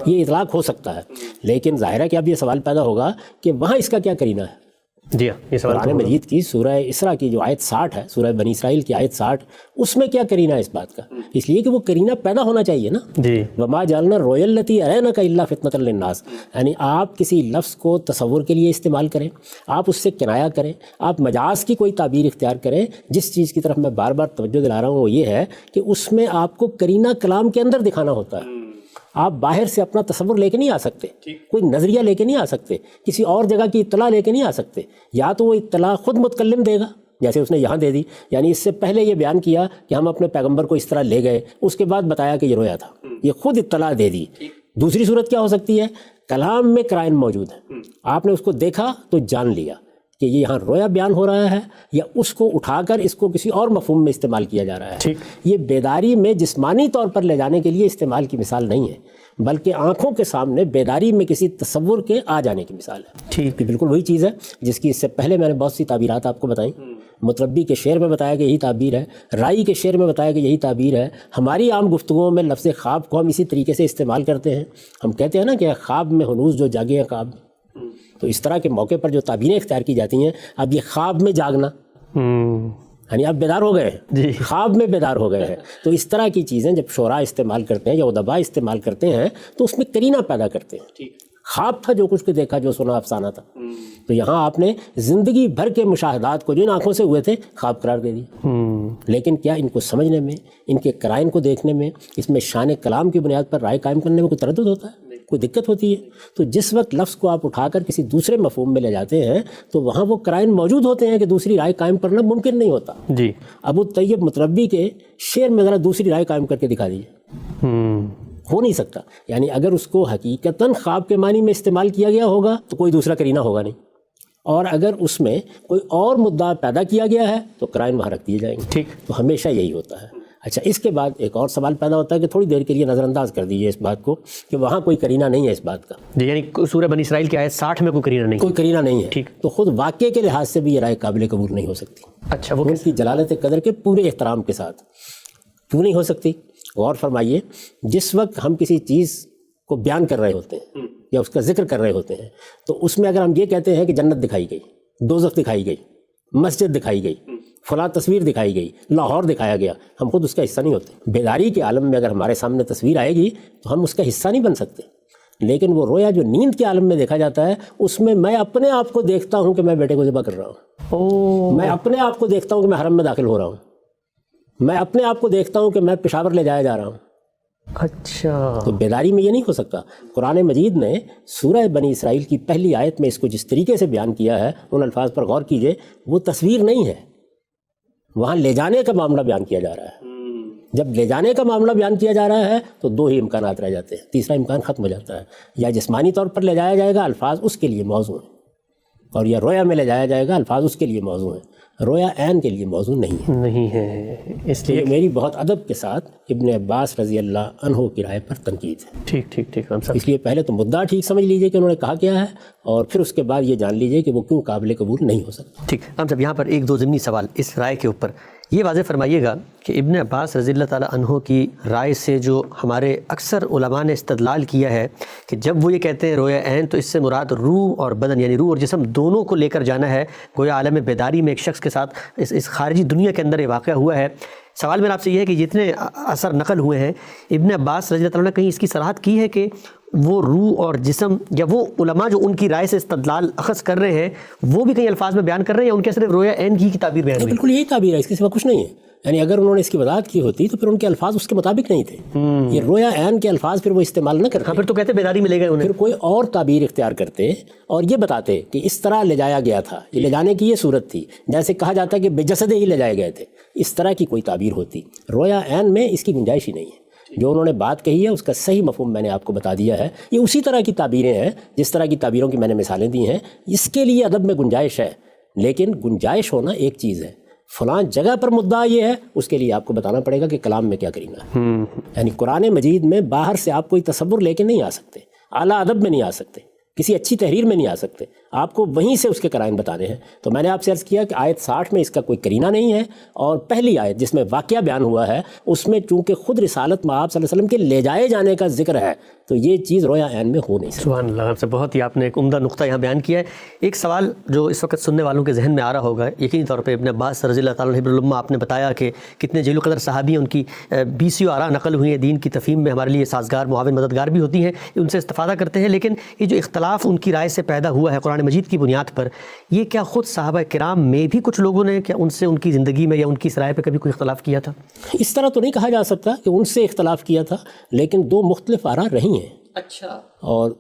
یہ اطلاق ہو سکتا ہے۔ لیکن ظاہر ہے کہ اب یہ سوال پیدا ہوگا کہ وہاں اس کا کیا کرینہ ہے؟ جی ہاں، یہ سوال قرآن مجید کی سورہ اسراء کی جو آیت 60 ہے، سورہ بنی اسرائیل کی آیت 60، اس میں کیا کرینہ ہے اس بات کا؟ اس لیے کہ وہ کرینہ پیدا ہونا چاہیے نا۔ جی، وما جعلنا الرؤیا التي اریناک الا فتنۃ للناس، یعنی آپ کسی لفظ کو تصور کے لیے استعمال کریں، آپ اس سے کنایا کریں، آپ مجاز کی کوئی تعبیر اختیار کریں۔ جس چیز کی طرف میں بار بار توجہ دلا رہا ہوں وہ یہ ہے کہ اس میں آپ کو کرینہ کلام کے اندر دکھانا ہوتا ہے۔ آپ باہر سے اپنا تصور لے کے نہیں آ سکتے، کوئی نظریہ لے کے نہیں آ سکتے، کسی اور جگہ کی اطلاع لے کے نہیں آ سکتے، یا تو وہ اطلاع خود متکلم دے گا جیسے اس نے یہاں دے دی، یعنی اس سے پہلے یہ بیان کیا کہ ہم اپنے پیغمبر کو اس طرح لے گئے، اس کے بعد بتایا کہ یہ رویا تھا، یہ خود اطلاع دے دی۔ دوسری صورت کیا ہو سکتی ہے؟ کلام میں قرائن موجود ہے، آپ نے اس کو دیکھا تو جان لیا کہ یہ یہاں رویا بیان ہو رہا ہے، یا اس کو اٹھا کر اس کو کسی اور مفہوم میں استعمال کیا جا رہا ہے۔ یہ بیداری میں جسمانی طور پر لے جانے کے لیے استعمال کی مثال نہیں ہے، بلکہ آنکھوں کے سامنے بیداری میں کسی تصور کے آ جانے کی مثال ہے۔ ٹھیک، بالکل وہی چیز ہے جس کی اس سے پہلے میں نے بہت سی تعبیرات آپ کو بتائیں۔ متربی کے شعر میں بتایا کہ یہی تعبیر ہے، رائی کے شعر میں بتایا کہ یہی تعبیر ہے۔ ہماری عام گفتگوؤں میں لفظ خواب کو ہم اسی طریقے سے استعمال کرتے ہیں، ہم کہتے ہیں نا کہ خواب میں ہنوز جو جاگے ہیں خواب، تو اس طرح کے موقع پر جو تعبیریں اختیار کی جاتی ہیں، اب یہ خواب میں جاگنا، یعنی آپ بیدار ہو گئے ہیں، جی، خواب میں بیدار ہو گئے ہیں۔ تو اس طرح کی چیزیں جب شعراء استعمال کرتے ہیں یا ادباء استعمال کرتے ہیں تو اس میں کرینہ پیدا کرتے ہیں۔ خواب تھا جو کچھ دیکھا جو سنا افسانہ تھا. تو یہاں آپ نے زندگی بھر کے مشاہدات کو جو ان آنکھوں سے ہوئے تھے خواب قرار دے دیا. لیکن کیا ان کو سمجھنے میں، ان کے قرائن کو دیکھنے میں، اس میں شان کلام کی بنیاد پر رائے قائم کرنے میں کوئی تردد ہوتا ہے؟ کوئی دقت ہوتی ہے؟ تو جس وقت لفظ کو آپ اٹھا کر کسی دوسرے مفہوم میں لے جاتے ہیں تو وہاں وہ قرائن موجود ہوتے ہیں کہ دوسری رائے قائم کرنا ممکن نہیں ہوتا. جی ابو طیب متربی کے شعر میں ذرا دوسری رائے قائم کر کے دکھا دیجیے. ہو نہیں سکتا. یعنی اگر اس کو حقیقتاً خواب کے معنی میں استعمال کیا گیا ہوگا تو کوئی دوسرا کرینہ ہوگا نہیں، اور اگر اس میں کوئی اور مدعا پیدا کیا گیا ہے تو قرائن وہاں رکھ دیے جائیں گے. ٹھیک. تو ہمیشہ یہی ہوتا ہے. اچھا، اس کے بعد ایک اور سوال پیدا ہوتا ہے کہ تھوڑی دیر کے لیے نظر انداز کر دیجیے اس بات کو کہ وہاں کوئی کرینہ نہیں ہے اس بات کا. جی، یعنی سورہ بنی اسرائیل کی آیت 60 میں کوئی کرینہ نہیں، کوئی کرینہ نہیں ہے. ٹھیک. تو خود واقعے کے لحاظ سے بھی یہ رائے قابل قبول نہیں ہو سکتی. اچھا، وہ ان کی جلالت قدر کے پورے احترام کے ساتھ کیوں نہیں ہو سکتی؟ غور فرمائیے، جس وقت ہم کسی چیز کو بیان کر رہے ہوتے ہیں یا اس کا ذکر کر رہے ہوتے ہیں تو اس میں اگر ہم یہ کہتے ہیں کہ جنت دکھائی گئی، دوزخ دکھائی گئی، مسجد دکھائی گئی، فلاں تصویر دکھائی گئی، لاہور دکھایا گیا، ہم خود اس کا حصہ نہیں ہوتے. بیداری کے عالم میں اگر ہمارے سامنے تصویر آئے گی تو ہم اس کا حصہ نہیں بن سکتے. لیکن وہ رویا جو نیند کے عالم میں دیکھا جاتا ہے اس میں میں اپنے آپ کو دیکھتا ہوں کہ میں بیٹے کو ذبح کر رہا ہوں. میں اپنے آپ کو دیکھتا ہوں کہ میں حرم میں داخل ہو رہا ہوں. میں اپنے آپ کو دیکھتا ہوں کہ میں پشاور لے جایا جا رہا ہوں. اچھا، تو بیداری میں یہ نہیں ہو سکتا. قرآن مجید نے سورہ بنی اسرائیل کی پہلی آیت میں اس کو جس طریقے سے بیان کیا ہے ان الفاظ پر غور کیجئے، وہ تصویر نہیں ہے، وہاں لے جانے کا معاملہ بیان کیا جا رہا ہے. جب لے جانے کا معاملہ بیان کیا جا رہا ہے تو دو ہی امکانات رہ جاتے ہیں، تیسرا امکان ختم ہو جاتا ہے. یا جسمانی طور پر لے جایا جائے گا، الفاظ اس کے لیے موضوع ہیں، اور یا رویا میں لے جایا جائے گا، الفاظ اس کے لیے موضوع ہیں. رویا عین کے لیے موضوع نہیں ہے. اس تو لیے یہ میری بہت ادب کے ساتھ ابن عباس رضی اللہ عنہ کی رائے پر تنقید ہے. ٹھیک ہم سب اس لیے پہلے تو مدعا ٹھیک سمجھ لیجئے کہ انہوں نے کہا کیا ہے، اور پھر اس کے بعد یہ جان لیجئے کہ وہ کیوں قابل قبول نہیں ہو سکتا. ٹھیک. ہم سب یہاں پر ایک دو ضمنی سوال اس رائے کے اوپر یہ واضح فرمائیے گا کہ ابن عباس رضی اللہ تعالیٰ عنہ کی رائے سے جو ہمارے اکثر علماء نے استدلال کیا ہے کہ جب وہ یہ کہتے ہیں رویا عین تو اس سے مراد روح اور بدن یعنی روح اور جسم دونوں کو لے کر جانا ہے، گویا عالم بیداری میں ایک شخص کے ساتھ اس خارجی دنیا کے اندر یہ واقعہ ہوا ہے. سوال میرا آپ سے یہ ہے کہ جتنے اثر نقل ہوئے ہیں ابن عباس رضی اللہ تعالیٰ نے کہیں اس کی صراحت کی ہے کہ وہ روح اور جسم، یا وہ علماء جو ان کی رائے سے استدلال اخذ کر رہے ہیں وہ بھی کہیں الفاظ میں بیان کر رہے ہیں، یا ان کے صرف رویا عین کی تعبیر بیان ہوئی؟ بالکل یہی تعبیر ہے، اس کے سوا کچھ نہیں ہے. یعنی اگر انہوں نے اس کی وضاحت کی ہوتی تو پھر ان کے الفاظ اس کے مطابق نہیں تھے. یہ رویا عین کے الفاظ پھر وہ استعمال نہ کرتے. پھر تو کہتے بیداری میں لے گئے انہیں. پھر کوئی اور تعبیر اختیار کرتے اور یہ بتاتے کہ اس طرح لے جایا گیا تھا، یہ لے جانے کی یہ صورت تھی، جیسے کہا جاتا ہے کہ بے جسد ہی لے جائے گئے تھے. اس طرح کی کوئی تعبیر ہوتی. رویا عین میں اس کی گنجائش ہی نہیں ہے. جو انہوں نے بات کہی ہے اس کا صحیح مفہوم میں نے آپ کو بتا دیا ہے. یہ اسی طرح کی تعبیریں ہیں جس طرح کی تعبیروں کی میں نے مثالیں دی ہیں. اس کے لیے ادب میں گنجائش ہے، لیکن گنجائش ہونا ایک چیز ہے، فلاں جگہ پر مدعا یہ ہے، اس کے لیے آپ کو بتانا پڑے گا کہ کلام میں کیا کرنا ہے. یعنی قرآن مجید میں باہر سے آپ کوئی تصور لے کے نہیں آ سکتے، اعلیٰ ادب میں نہیں آ سکتے، کسی اچھی تحریر میں نہیں آ سکتے. آپ کو وہیں سے اس کے قرائن بتانے ہیں. تو میں نے آپ سے عرض کیا کہ آیت 60 میں اس کا کوئی کرینہ نہیں ہے، اور پہلی آیت جس میں واقعہ بیان ہوا ہے اس میں چونکہ خود رسالت مآب صلی اللہ علیہ وسلم کے لے جائے جانے کا ذکر ہے تو یہ چیز رویا عین میں ہو نہیں سکتی. سبحان اللہ. آپ سے بہت ہی آپ نے ایک عمدہ نقطہ یہاں بیان کیا ہے. ایک سوال جو اس وقت سننے والوں کے ذہن میں آ رہا ہوگا، یقینی طور پہ ابن عباس رضی اللہ تعالیٰ عنہ العلماء آپ نے بتایا کہ کتنے جلیل القدر صحابی ہیں، ان کی 20 آراء نقل ہوئی ہیں، دین کی تفہیم میں ہمارے لیے سازگار معاون مددگار بھی ہوتی ہیں، ان سے استفادہ کرتے ہیں. لیکن یہ جو اختلاف ان کی رائے سے پیدا ہوا ہے قرآن مجید کی بنیاد پر، یہ کیا خود صحابہ کرام میں بھی کچھ لوگوں نے کیا ان سے ان کی زندگی میں یا ان کی اس رائے پہ کبھی کوئی اختلاف کیا تھا؟ اس طرح تو نہیں کہا جا سکتا کہ ان سے اختلاف کیا تھا، لیکن دو مختلف آراء رہی ہیں. اچھا. اور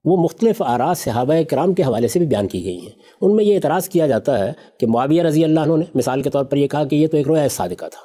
وہ مختلف آراء صحابہ کرام کے حوالے سے بھی بیان کی گئی ہیں. ان میں یہ اعتراض کیا جاتا ہے کہ معاویہ رضی اللہ عنہ نے مثال کے طور پر یہ کہا کہ یہ تو ایک رویا صادقہ تھا.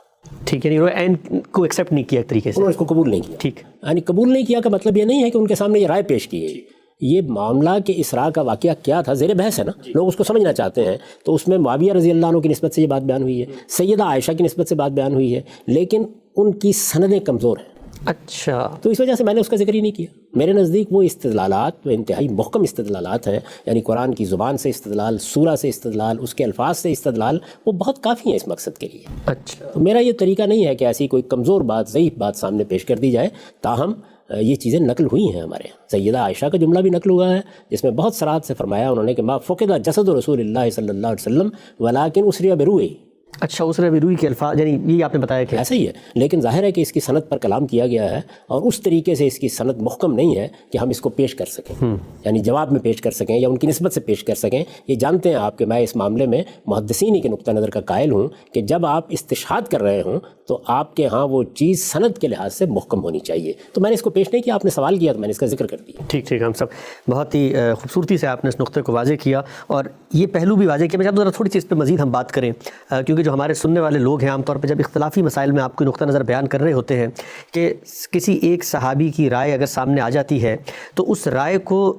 ٹھیک. یعنی رویا عین کو ایکسیپٹ نہیں کیا ایک طریقے سے، انہوں نے اس کو قبول نہیں کیا. ٹھیک. یعنی قبول نہیں کیا کا مطلب یہ نہیں ہے کہ ان کے سامنے یہ رائے پیش کی گئی. یہ معاملہ کہ اسراء کا واقعہ کیا تھا زیر بحث ہے نا، لوگ اس کو سمجھنا چاہتے ہیں. تو اس میں معاویہ رضی اللہ عنہ کی نسبت سے یہ بات بیان ہوئی ہے، سیدہ عائشہ کی نسبت سے بات بیان ہوئی ہے، لیکن ان کی سندیں کمزور ہیں. اچھا. تو اس وجہ سے میں نے اس کا ذکر ہی نہیں کیا. میرے نزدیک وہ استدلالات وہ انتہائی محکم استدلالات ہیں، یعنی قرآن کی زبان سے استدلال، سورہ سے استدلال، اس کے الفاظ سے استدلال، وہ بہت کافی ہیں اس مقصد کے لیے. اچھا. تو میرا یہ طریقہ نہیں ہے کہ ایسی کوئی کمزور بات، ضعیف بات سامنے پیش کر دی جائے. تاہم یہ چیزیں نقل ہوئی ہیں ہمارے یہاں. سیدہ عائشہ کا جملہ بھی نقل ہوا ہے جس میں بہت صراحت سے فرمایا انہوں نے کہ ما فقد جسد رسول اللہ صلی اللہ علیہ وسلم ولکن اسری بروحہ، اچھا اس نے ابھی روئی کے الفاظ یعنی یہ آپ نے بتایا کہ ایسا ہی ہے، لیکن ظاہر ہے کہ اس کی سند پر کلام کیا گیا ہے اور اس طریقے سے اس کی سند محکم نہیں ہے کہ ہم اس کو پیش کر سکیں، یعنی جواب میں پیش کر سکیں یا ان کی نسبت سے پیش کر سکیں۔ یہ جانتے ہیں آپ کہ میں اس معاملے میں محدثین کے نقطہ نظر کا قائل ہوں کہ جب آپ استشہاد کر رہے ہوں تو آپ کے ہاں وہ چیز سند کے لحاظ سے محکم ہونی چاہیے۔ تو میں نے اس کو پیش نہیں کیا، آپ نے سوال کیا تو میں نے اس کا ذکر کر دیا۔ ٹھیک ہم سب بہت ہی خوبصورتی سے آپ نے اس نقطے کو واضح کیا اور یہ پہلو بھی واضح کیا۔ میں چاہتا ہوں تھوڑی سی اس پہ مزید ہم بات کریں، کیونکہ جو ہمارے سننے والے لوگ ہیں عام طور پہ جب اختلافی مسائل میں آپ کو نقطہ نظر بیان کر رہے ہوتے ہیں کہ کسی ایک صحابی کی رائے اگر سامنے آ جاتی ہے تو اس رائے کو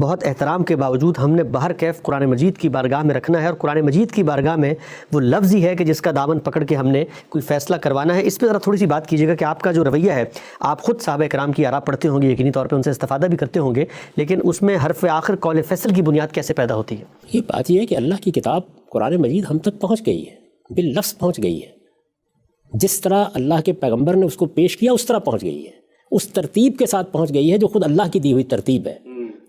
بہت احترام کے باوجود ہم نے باہر کیف قرآن مجید کی بارگاہ میں رکھنا ہے، اور قرآن مجید کی بارگاہ میں وہ لفظ ہی ہے کہ جس کا دامن پکڑ کے ہم نے کوئی فیصلہ کروانا ہے۔ اس پہ ذرا تھوڑی سی بات کیجیے گا کہ آپ کا جو رویہ ہے، آپ خود صحابہ کرام کی آراء پڑھتے ہوں گے، یقینی طور پہ ان سے استفادہ بھی کرتے ہوں گے، لیکن اس میں حرف آخر قول فیصل کی بنیاد کیسے پیدا ہوتی ہے؟ یہ بات یہ ہے کہ اللہ کی کتاب قرآن مجید ہم تک پہنچ گئی ہے، باللفظ پہنچ گئی ہے، جس طرح اللہ کے پیغمبر نے اس کو پیش کیا اس طرح پہنچ گئی ہے، اس ترتیب کے ساتھ پہنچ گئی ہے جو خود اللہ کی دی ہوئی ترتیب ہے،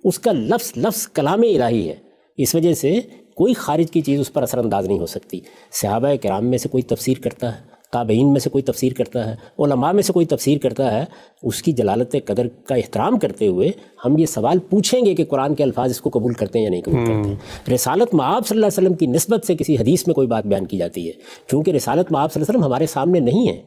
اس کا لفظ کلام الہی ہے۔ اس وجہ سے کوئی خارج کی چیز اس پر اثر انداز نہیں ہو سکتی۔ صحابہ کرام میں سے کوئی تفسیر کرتا ہے، تابعین میں سے کوئی تفسیر کرتا ہے، علماء میں سے کوئی تفسیر کرتا ہے، اس کی جلالت قدر کا احترام کرتے ہوئے ہم یہ سوال پوچھیں گے کہ قرآن کے الفاظ اس کو قبول کرتے ہیں یا نہیں قبول کرتے ہیں۔ رسالت مآب صلی اللہ علیہ وسلم کی نسبت سے کسی حدیث میں کوئی بات بیان کی جاتی ہے، چونکہ رسالت مآب صلی اللہ علیہ وسلم ہمارے سامنے نہیں ہے،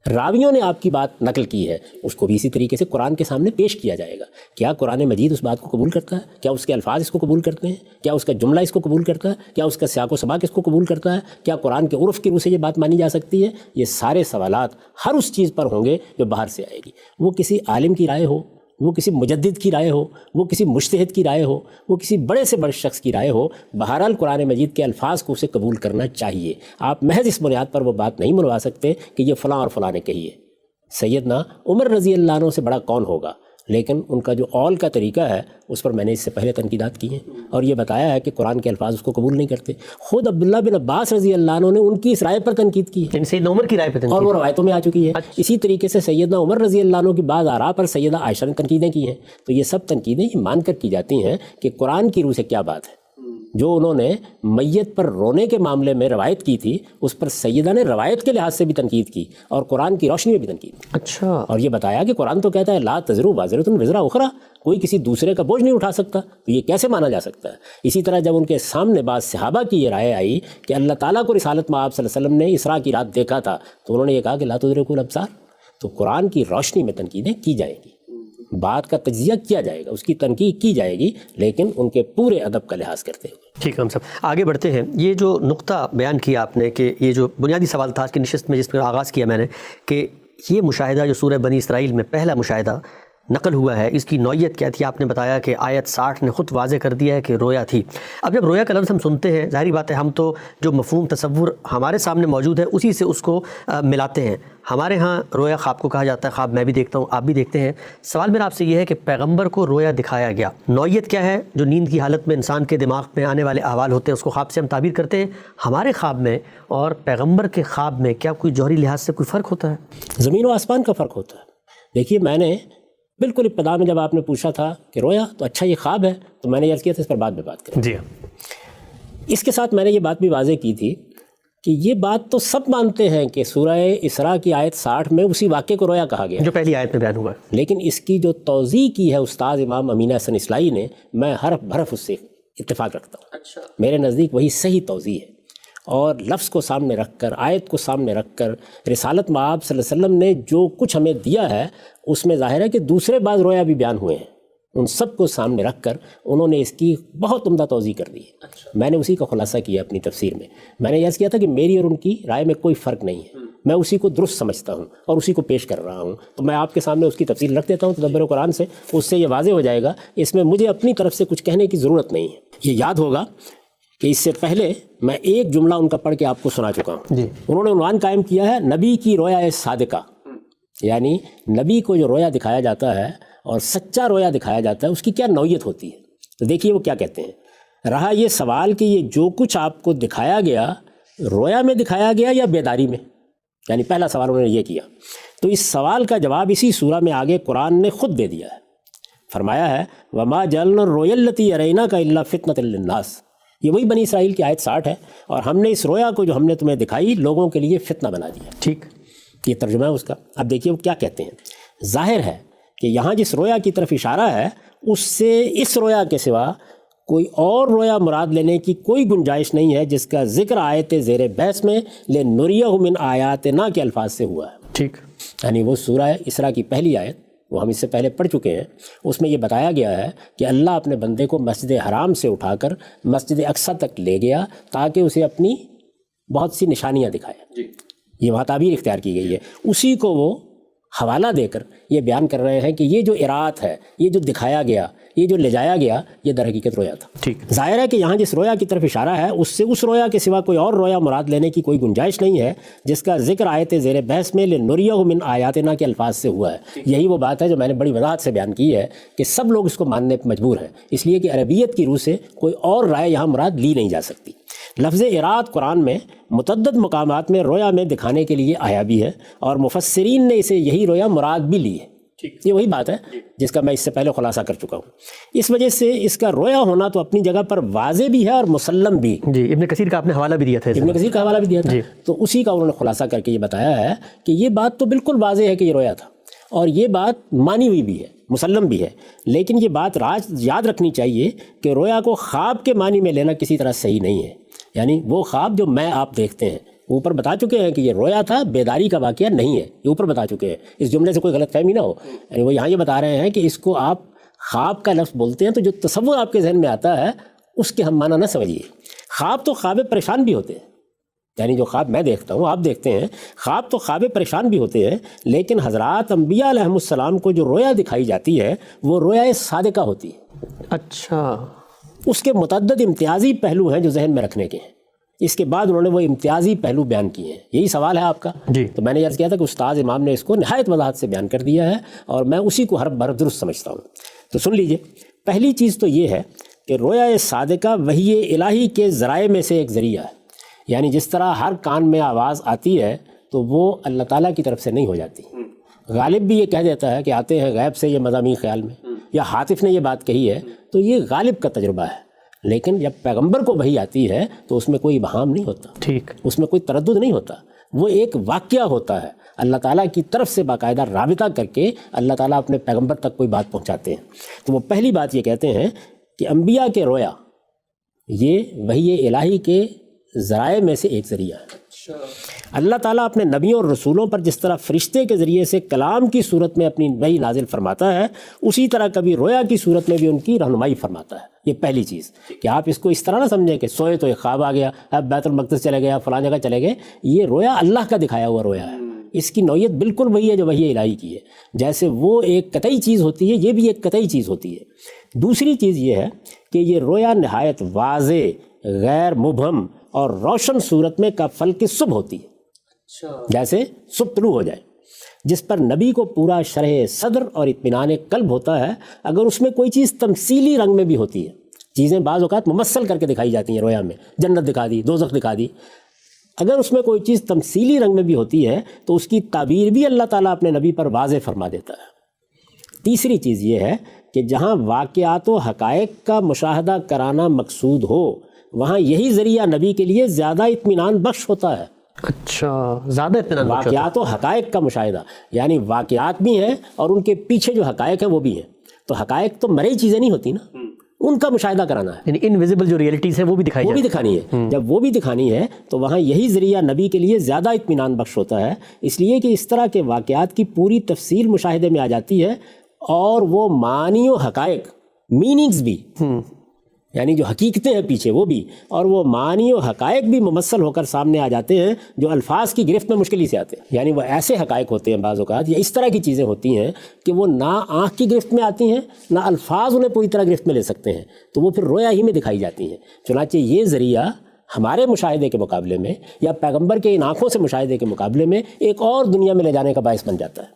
راویوں نے آپ کی بات نقل کی ہے، اس کو بھی اسی طریقے سے قرآن کے سامنے پیش کیا جائے گا۔ کیا قرآن مجید اس بات کو قبول کرتا ہے؟ کیا اس کے الفاظ اس کو قبول کرتے ہیں؟ کیا اس کا جملہ اس کو قبول کرتا ہے؟ کیا اس کا سیاق و سباق اس کو قبول کرتا ہے؟ کیا قرآن کے عرف کی روح سے یہ بات مانی جا سکتی ہے؟ یہ سارے سوالات ہر اس چیز پر ہوں گے جو باہر سے آئے گی، وہ کسی عالم کی رائے ہو، وہ کسی مجدد کی رائے ہو، وہ کسی مجتہد کی رائے ہو، وہ کسی بڑے سے بڑے شخص کی رائے ہو، بہرحال قرآن مجید کے الفاظ کو اسے قبول کرنا چاہیے۔ آپ محض اس بنیاد پر وہ بات نہیں منوا سکتے کہ یہ فلاں اور فلاں نے کہی ہے۔ سیدنا عمر رضی اللہ عنہ سے بڑا کون ہوگا، لیکن ان کا جو اول کا طریقہ ہے اس پر میں نے اس سے پہلے تنقیدات کی ہیں اور یہ بتایا ہے کہ قرآن کے الفاظ اس کو قبول نہیں کرتے۔ خود عبداللہ بن عباس رضی اللہ عنہ نے ان کی اس رائے پر تنقید کی ہے، سیدنا عمر کی رائے پہ اور وہ روایتوں میں آ چکی ہے۔ اسی طریقے سے سیدنا عمر رضی اللہ عنہ کی بعض آراء پر سیدہ عائشہ نے تنقیدیں کی ہیں۔ تو یہ سب تنقیدیں یہ مان کر کی جاتی ہیں کہ قرآن کی روح سے کیا بات ہے۔ جو انہوں نے میت پر رونے کے معاملے میں روایت کی تھی، اس پر سیدہ نے روایت کے لحاظ سے بھی تنقید کی اور قرآن کی روشنی میں بھی تنقید کی۔ اچھا، اور یہ بتایا کہ قرآن تو کہتا ہے لا تزر وازرۃ وزر اخری، کوئی کسی دوسرے کا بوجھ نہیں اٹھا سکتا، تو یہ کیسے مانا جا سکتا ہے؟ اسی طرح جب ان کے سامنے بعض صحابہ کی یہ رائے آئی کہ اللہ تعالیٰ کو رسالت میں آپ صلی اللہ علیہ وسلم نے اسراء کی رات دیکھا تھا، تو انہوں نے یہ کہا کہ لا تدرکہ الابصار، تو قرآن کی روشنی میں تنقیدیں کی جائیں گی، بات کا تجزیہ کیا جائے گا، اس کی تنقید کی جائے گی، لیکن ان کے پورے ادب کا لحاظ کرتے ہوئے۔ ٹھیک ہم سب آگے بڑھتے ہیں۔ یہ جو نقطہ بیان کیا آپ نے کہ یہ جو بنیادی سوال تھا آج کی نشست میں جس پر آغاز کیا میں نے، کہ یہ مشاہدہ جو سورہ بنی اسرائیل میں پہلا مشاہدہ نقل ہوا ہے، اس کی نوعیت کیا تھی؟ آپ نے بتایا کہ آیت 60 نے خود واضح کر دیا ہے کہ رویا تھی۔ اب جب رویا کا لفظ ہم سنتے ہیں، ظاہری بات ہے ہم تو جو مفہوم تصور ہمارے سامنے موجود ہے اسی سے اس کو ملاتے ہیں۔ ہمارے ہاں رویا خواب کو کہا جاتا ہے، خواب میں بھی دیکھتا ہوں، آپ بھی دیکھتے ہیں۔ سوال میرا آپ سے یہ ہے کہ پیغمبر کو رویا دکھایا گیا، نوعیت کیا ہے؟ جو نیند کی حالت میں انسان کے دماغ میں آنے والے احوال ہوتے ہیں اس کو خواب سے ہم تعبیر کرتے ہیں، ہمارے خواب میں اور پیغمبر کے خواب میں کیا کوئی جوہری لحاظ سے کوئی فرق ہوتا ہے؟ زمین و آسمان کا فرق ہوتا ہے۔ دیکھیے، میں نے بالکل ابتدا میں جب آپ نے پوچھا تھا کہ رویا تو اچھا یہ خواب ہے، تو میں نے عرض کیا تھا اس پر بعد میں بات کریں۔ جی، اس کے ساتھ میں نے یہ بات بھی واضح کی تھی کہ یہ بات تو سب مانتے ہیں کہ سورہ اسراء کی آیت 60 میں اسی واقعے کو رویا کہا گیا، جو پہلی آیت میں بیان ہوا ہے، لیکن اس کی جو توضیح کی ہے استاد امام امین حسن اصلاحی نے، میں حرف بحرف اس سے اتفاق رکھتا ہوں۔ اچھا، میرے نزدیک وہی صحیح توضیح ہے، اور لفظ کو سامنے رکھ کر، آیت کو سامنے رکھ کر، رسالت مآب صلی اللہ علیہ وسلم نے جو کچھ ہمیں دیا ہے اس میں ظاہر ہے کہ دوسرے بعض رویا بھی بیان ہوئے ہیں، ان سب کو سامنے رکھ کر انہوں نے اس کی بہت عمدہ توضیح کر دی ہے۔ میں نے اسی کا خلاصہ کیا اپنی تفسیر میں۔ میں نے یہ کیا تھا کہ میری اور ان کی رائے میں کوئی فرق نہیں ہے، میں اسی کو درست سمجھتا ہوں اور اسی کو پیش کر رہا ہوں، تو میں آپ کے سامنے اس کی تفصیل رکھ دیتا ہوں تدبر قرآن سے، اس سے یہ واضح ہو جائے گا، اس میں مجھے اپنی طرف سے کچھ کہنے کی ضرورت نہیں ہے۔ یہ یاد ہوگا کہ اس سے پہلے میں ایک جملہ ان کا پڑھ کے آپ کو سنا چکا ہوں۔ جی، انہوں نے عنوان قائم کیا ہے نبی کی رویا صادقہ، یعنی نبی کو جو رویا دکھایا جاتا ہے اور سچا رویا دکھایا جاتا ہے اس کی کیا نوعیت ہوتی ہے۔ تو دیکھیے وہ کیا کہتے ہیں۔ رہا یہ سوال کہ یہ جو کچھ آپ کو دکھایا گیا رویا میں دکھایا گیا یا بیداری میں، یعنی پہلا سوال انہوں نے یہ کیا، تو اس سوال کا جواب اسی سورہ میں آگے قرآن نے خود دے دیا ہے۔ فرمایا ہے وَمَا جَعَلْنَا الرُّؤْيَا الَّتِي أَرَيْنَاكَ إِلَّا فِتْنَةً لِلنَّاسِ، یہ وہی بنی اسرائیل کی آیت 60 ہے، اور ہم نے اس رویا کو جو ہم نے تمہیں دکھائی لوگوں کے لیے فتنہ بنا دیا. ٹھیک. یہ ترجمہ ہے اس کا. اب دیکھیے وہ کیا کہتے ہیں. ظاہر ہے کہ یہاں جس رویا کی طرف اشارہ ہے اس سے اس رویا کے سوا کوئی اور رویا مراد لینے کی کوئی گنجائش نہیں ہے جس کا ذکر آیت زیر بحث میں لنریہ من آیاتنا کے الفاظ سے ہوا ہے. ٹھیک. یعنی وہ سورہ اسراء کی پہلی آیت، وہ ہم اس سے پہلے پڑھ چکے ہیں، اس میں یہ بتایا گیا ہے کہ اللہ اپنے بندے کو مسجد حرام سے اٹھا کر مسجد اقصیٰ تک لے گیا تاکہ اسے اپنی بہت سی نشانیاں دکھائے. یہ وہاں تعبیر اختیار کی گئی ہے. اسی کو وہ حوالہ دے کر یہ بیان کر رہے ہیں کہ یہ جو ارات ہے، یہ جو دکھایا گیا، یہ جو لے جایا گیا، یہ در حقیقت رویا تھا. ٹھیک. ظاہر ہے کہ یہاں جس رویا کی طرف اشارہ ہے اس سے اس رویا کے سوا کوئی اور رویا مراد لینے کی کوئی گنجائش نہیں ہے جس کا ذکر آیت زیر بحث میں لنریہ من آیاتنا کے الفاظ سے ہوا ہے. یہی وہ بات ہے جو میں نے بڑی وضاحت سے بیان کی ہے کہ سب لوگ اس کو ماننے پر مجبور ہیں، اس لیے کہ عربیت کی روح سے کوئی اور رائے یہاں مراد لی نہیں جا سکتی. لفظ ارات قرآن میں متعدد مقامات میں رویا میں دکھانے کے لیے آیا بھی ہے، اور مفسرین نے اسے یہی رویا مراد بھی لی ہے. یہ وہی بات ہے جس کا میں اس سے پہلے خلاصہ کر چکا ہوں. اس وجہ سے اس کا رویا ہونا تو اپنی جگہ پر واضح بھی ہے اور مسلم بھی. جی. ابن کثیر کا آپ نے حوالہ بھی دیا تھا. ابن کثیر کا حوالہ بھی دیا تھا. تو اسی کا انہوں نے خلاصہ کر کے یہ بتایا ہے کہ یہ بات تو بالکل واضح ہے کہ یہ رویا تھا، اور یہ بات مانی ہوئی بھی ہے، مسلم بھی ہے. لیکن یہ بات یاد رکھنی چاہیے کہ رویا کو خواب کے معنی میں لینا کسی طرح صحیح نہیں ہے. یعنی وہ خواب جو میں آپ دیکھتے ہیں، اوپر بتا چکے ہیں کہ یہ رویا تھا، بیداری کا واقعہ نہیں ہے. یہ اوپر بتا چکے ہیں، اس جملے سے کوئی غلط فہمی نہ ہو. یعنی وہ یہاں یہ بتا رہے ہیں کہ اس کو آپ خواب کا لفظ بولتے ہیں تو جو تصور آپ کے ذہن میں آتا ہے اس کے ہم معنی نہ سمجھیے. خواب تو خواب پریشان بھی ہوتے ہیں. یعنی جو خواب میں دیکھتا ہوں، آپ دیکھتے ہیں، خواب تو خواب پریشان بھی ہوتے ہیں. لیکن حضرات انبیاء علیہم السلام کو جو رویا دکھائی جاتی ہے وہ رویا صادقہ ہوتی ہے. اچھا. اس کے متعدد امتیازی پہلو ہیں جو ذہن میں رکھنے کے ہیں. اس کے بعد انہوں نے وہ امتیازی پہلو بیان کیے ہیں. یہی سوال ہے آپ کا. جی. تو میں نے عرض کیا تھا کہ استاد امام نے اس کو نہایت وضاحت سے بیان کر دیا ہے، اور میں اسی کو ہر بر درست سمجھتا ہوں. تو سن لیجئے. پہلی چیز تو یہ ہے کہ رویا صادقہ وحی الہی کے ذرائع میں سے ایک ذریعہ ہے. یعنی جس طرح ہر کان میں آواز آتی ہے تو وہ اللہ تعالیٰ کی طرف سے نہیں ہو جاتی. غالب بھی یہ کہہ دیتا ہے کہ آتے ہیں غیب سے یہ مضامین خیال میں، یا حاطف نے یہ بات کہی ہے، تو یہ غالب کا تجربہ ہے. لیکن جب پیغمبر کو وحی آتی ہے تو اس میں کوئی ابہام نہیں ہوتا. ٹھیک. اس میں کوئی تردد نہیں ہوتا. وہ ایک واقعہ ہوتا ہے. اللہ تعالیٰ کی طرف سے باقاعدہ رابطہ کر کے اللہ تعالیٰ اپنے پیغمبر تک کوئی بات پہنچاتے ہیں. تو وہ پہلی بات یہ کہتے ہیں کہ انبیاء کے رویا یہ وحی الہی کے ذرائع میں سے ایک ذریعہ ہے. اللہ تعالیٰ اپنے نبیوں اور رسولوں پر جس طرح فرشتے کے ذریعے سے کلام کی صورت میں اپنی وحی نازل فرماتا ہے، اسی طرح کبھی رویا کی صورت میں بھی ان کی رہنمائی فرماتا ہے. یہ پہلی چیز کہ آپ اس کو اس طرح نہ سمجھیں کہ سوئے تو ایک خواب آ گیا، اب بیت المقدس چلے گیا، فلاں جگہ چلے گئے. یہ رویا اللہ کا دکھایا ہوا رویا ہے. اس کی نوعیت بالکل وہی ہے جو وحی الہی کی ہے. جیسے وہ ایک قطعی چیز ہوتی ہے، یہ بھی ایک قطعی چیز ہوتی ہے. دوسری چیز یہ ہے کہ یہ رویا نہایت واضح، غیر مبہم اور روشن صورت میں کا فلک صبح ہوتی ہے. جیسے صبح طلوع ہو جائے، جس پر نبی کو پورا شرح صدر اور اطمینان قلب ہوتا ہے. اگر اس میں کوئی چیز تمثیلی رنگ میں بھی ہوتی ہے، چیزیں بعض اوقات ممثل کر کے دکھائی جاتی ہیں رویا میں، جنت دکھا دی، دوزخ دکھا دی. اگر اس میں کوئی چیز تمثیلی رنگ میں بھی ہوتی ہے تو اس کی تعبیر بھی اللہ تعالیٰ اپنے نبی پر واضح فرما دیتا ہے. تیسری چیز یہ ہے کہ جہاں واقعات و حقائق کا مشاہدہ کرانا مقصود ہو، وہاں یہی ذریعہ نبی کے لیے زیادہ اطمینان بخش ہوتا ہے. اچھا. زیادہ اطمینان بخش ہوتا ہے. واقعات و حقائق کا مشاہدہ، یعنی واقعات بھی ہیں اور ان کے پیچھے جو حقائق ہیں وہ بھی ہیں. تو حقائق تو مرئی چیزیں نہیں ہوتی نا، ان کا مشاہدہ کرانا ہے. یعنی انویزیبل جو ریئلٹیز ہیں وہ بھی دکھانی ہے. جب وہ بھی دکھانی ہے تو وہاں یہی ذریعہ نبی کے لیے زیادہ اطمینان بخش ہوتا ہے. اس لیے کہ اس طرح کے واقعات کی پوری تفصیل مشاہدے میں آ جاتی ہے، اور وہ معنی و حقائق، میننگز بھی، یعنی جو حقیقتیں ہیں پیچھے وہ بھی، اور وہ معنی و حقائق بھی ممثل ہو کر سامنے آ جاتے ہیں جو الفاظ کی گرفت میں مشکل ہی سے آتے ہیں. یعنی وہ ایسے حقائق ہوتے ہیں بعض اوقات، یا اس طرح کی چیزیں ہوتی ہیں کہ وہ نہ آنکھ کی گرفت میں آتی ہیں، نہ الفاظ انہیں پوری طرح گرفت میں لے سکتے ہیں، تو وہ پھر رویا ہی میں دکھائی جاتی ہیں. چنانچہ یہ ذریعہ ہمارے مشاہدے کے مقابلے میں یا پیغمبر کے ان آنکھوں سے مشاہدے کے مقابلے میں ایک اور دنیا میں لے جانے کا باعث بن جاتا ہے.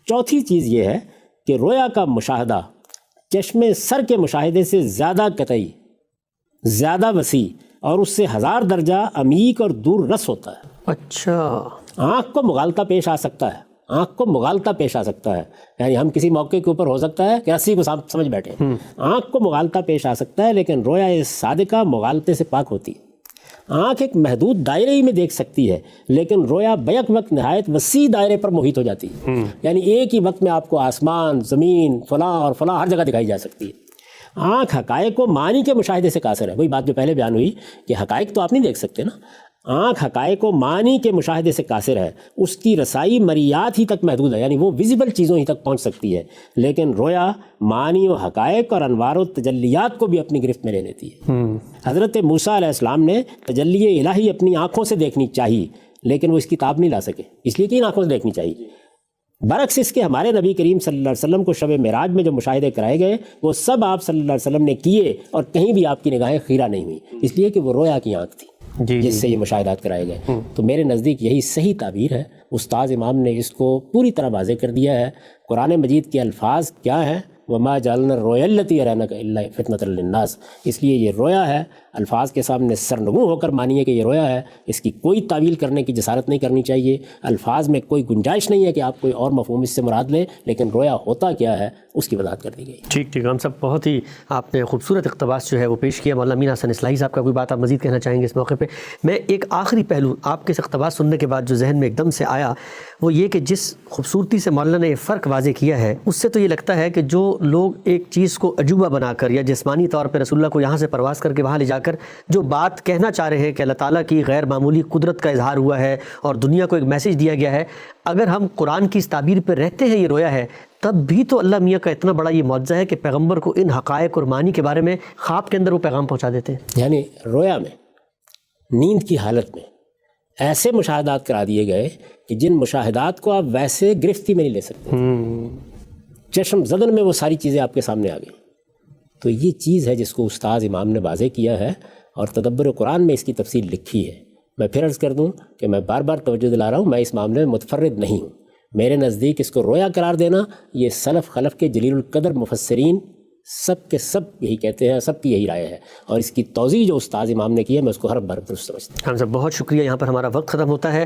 چوتھی چیز یہ ہے کہ رویا کا مشاہدہ چشم سر کے مشاہدے سے زیادہ قطعی، زیادہ وسیع اور اس سے 1000 درجہ عمیق اور دور رس ہوتا ہے. اچھا. آنکھ کو مغالطہ پیش آ سکتا ہے، آنکھ کو مغالطہ پیش آ سکتا ہے، یعنی ہم کسی موقع کے اوپر ہو سکتا ہے کہ رسی کو سمجھ بیٹھے، آنکھ کو مغالطہ پیش آ سکتا ہے، لیکن رویا صادقہ مغالطے سے پاک ہوتی ہے۔ آنکھ ایک محدود دائرے ہی میں دیکھ سکتی ہے، لیکن رویا بیک وقت نہایت وسیع دائرے پر محیط ہو جاتی ہے، یعنی ایک ہی وقت میں آپ کو آسمان، زمین، فلاں اور فلاں ہر جگہ دکھائی جا سکتی ہے۔ آنکھ حقائق کو معنی کے مشاہدے سے قاصر ہے، وہی بات جو پہلے بیان ہوئی کہ حقائق تو آپ نہیں دیکھ سکتے نا، آنکھ حقائق و معنی کے مشاہدے سے قاصر ہے، اس کی رسائی مریات ہی تک محدود ہے، یعنی وہ ویزیبل چیزوں ہی تک پہنچ سکتی ہے، لیکن رویا معنی و حقائق اور انوار و تجلیات کو بھی اپنی گرفت میں لے لیتی ہے۔ حضرت موسیٰ علیہ السلام نے تجلی الہی اپنی آنکھوں سے دیکھنی چاہیے، لیکن وہ اس کی تاب نہیں لا سکے، اس لیے کہ ان آنکھوں سے دیکھنی چاہیے۔ برعکس اس کے ہمارے نبی کریم صلی اللہ علیہ وسلم کو شب معراج میں جو مشاہدے کرائے گئے وہ سب آپ صلی اللہ علیہ وسلم نے کیے، اور کہیں بھی آپ کی نگاہیں خیرہ نہیں ہوئی، اس لیے کہ وہ رویا کی آنکھ تھی جس سے یہ مشاہدات کرائے گئے۔ تو میرے نزدیک یہی صحیح تعبیر ہے، استاذ امام نے اس کو پوری طرح واضح کر دیا ہے۔ قرآن مجید کے الفاظ کیا ہیں؟ وما جعلنا الرؤیا التي اريناك الا فتنة للناس، اس لیے یہ رویا ہے، الفاظ کے سامنے سرنگوں ہو کر مانیے کہ یہ رویا ہے، اس کی کوئی تعویل کرنے کی جسارت نہیں کرنی چاہیے، الفاظ میں کوئی گنجائش نہیں ہے کہ آپ کوئی اور مفہوم اس سے مراد لیں، لیکن رویا ہوتا کیا ہے اس کی وضاحت کر دی گئی۔ ٹھیک ہم سب بہت ہی آپ نے خوبصورت اقتباس جو ہے وہ پیش کیا۔ مولانا امین حسن اصلاحی صاحب کا کوئی بات آپ مزید کہنا چاہیں گے اس موقع پہ؟ میں ایک آخری پہلو آپ کے اس اقتباس سننے کے بعد جو ذہن میں ایک دم سے آیا وہ یہ کہ جس خوبصورتی سے مولانا نے یہ فرق واضح کیا ہے، اس سے تو یہ لگتا ہے کہ جو لوگ ایک چیز کو عجوبہ بنا کر یا جسمانی طور پہ رسول اللہ کو یہاں سے پرواز کر کے وہاں لے جا کر جو بات کہنا چاہ رہے ہیں کہ اللہ تعالیٰ کی غیر معمولی قدرت کا اظہار ہوا ہے اور دنیا کو ایک میسیج دیا گیا ہے، اگر ہم قرآن کی اس تعبیر پہ رہتے ہیں یہ رویا ہے، تب بھی تو اللہ میاں کا اتنا بڑا یہ معجزہ ہے کہ پیغمبر کو ان حقائق اور معنی کے بارے میں خواب کے اندر وہ پیغام پہنچا دیتے ہیں۔ یعنی رویا میں، نیند کی حالت میں ایسے مشاہدات کرا دیے گئے کہ جن مشاہدات کو آپ ویسے گرفت ہی میں نہیں لے سکتے، چشم زدن میں وہ ساری چیزیں آپ کے سامنے آ گئیں۔ تو یہ چیز ہے جس کو استاذ امام نے واضح کیا ہے، اور تدبر قرآن میں اس کی تفصیل لکھی ہے۔ میں پھر عرض کر دوں کہ میں بار بار توجہ دلا رہا ہوں، میں اس معاملے میں متفرد نہیں ہوں، میرے نزدیک اس کو رویا قرار دینا یہ سلف خلف کے جلیل القدر مفسرین سب کے سب یہی کہتے ہیں، سب کی یہی رائے ہے، اور اس کی توضیح جو استاذ امام نے کی ہے میں اس کو ہر بار درست سمجھتا ہوں۔ ہم سب بہت شکریہ، یہاں پر ہمارا وقت ختم ہوتا ہے۔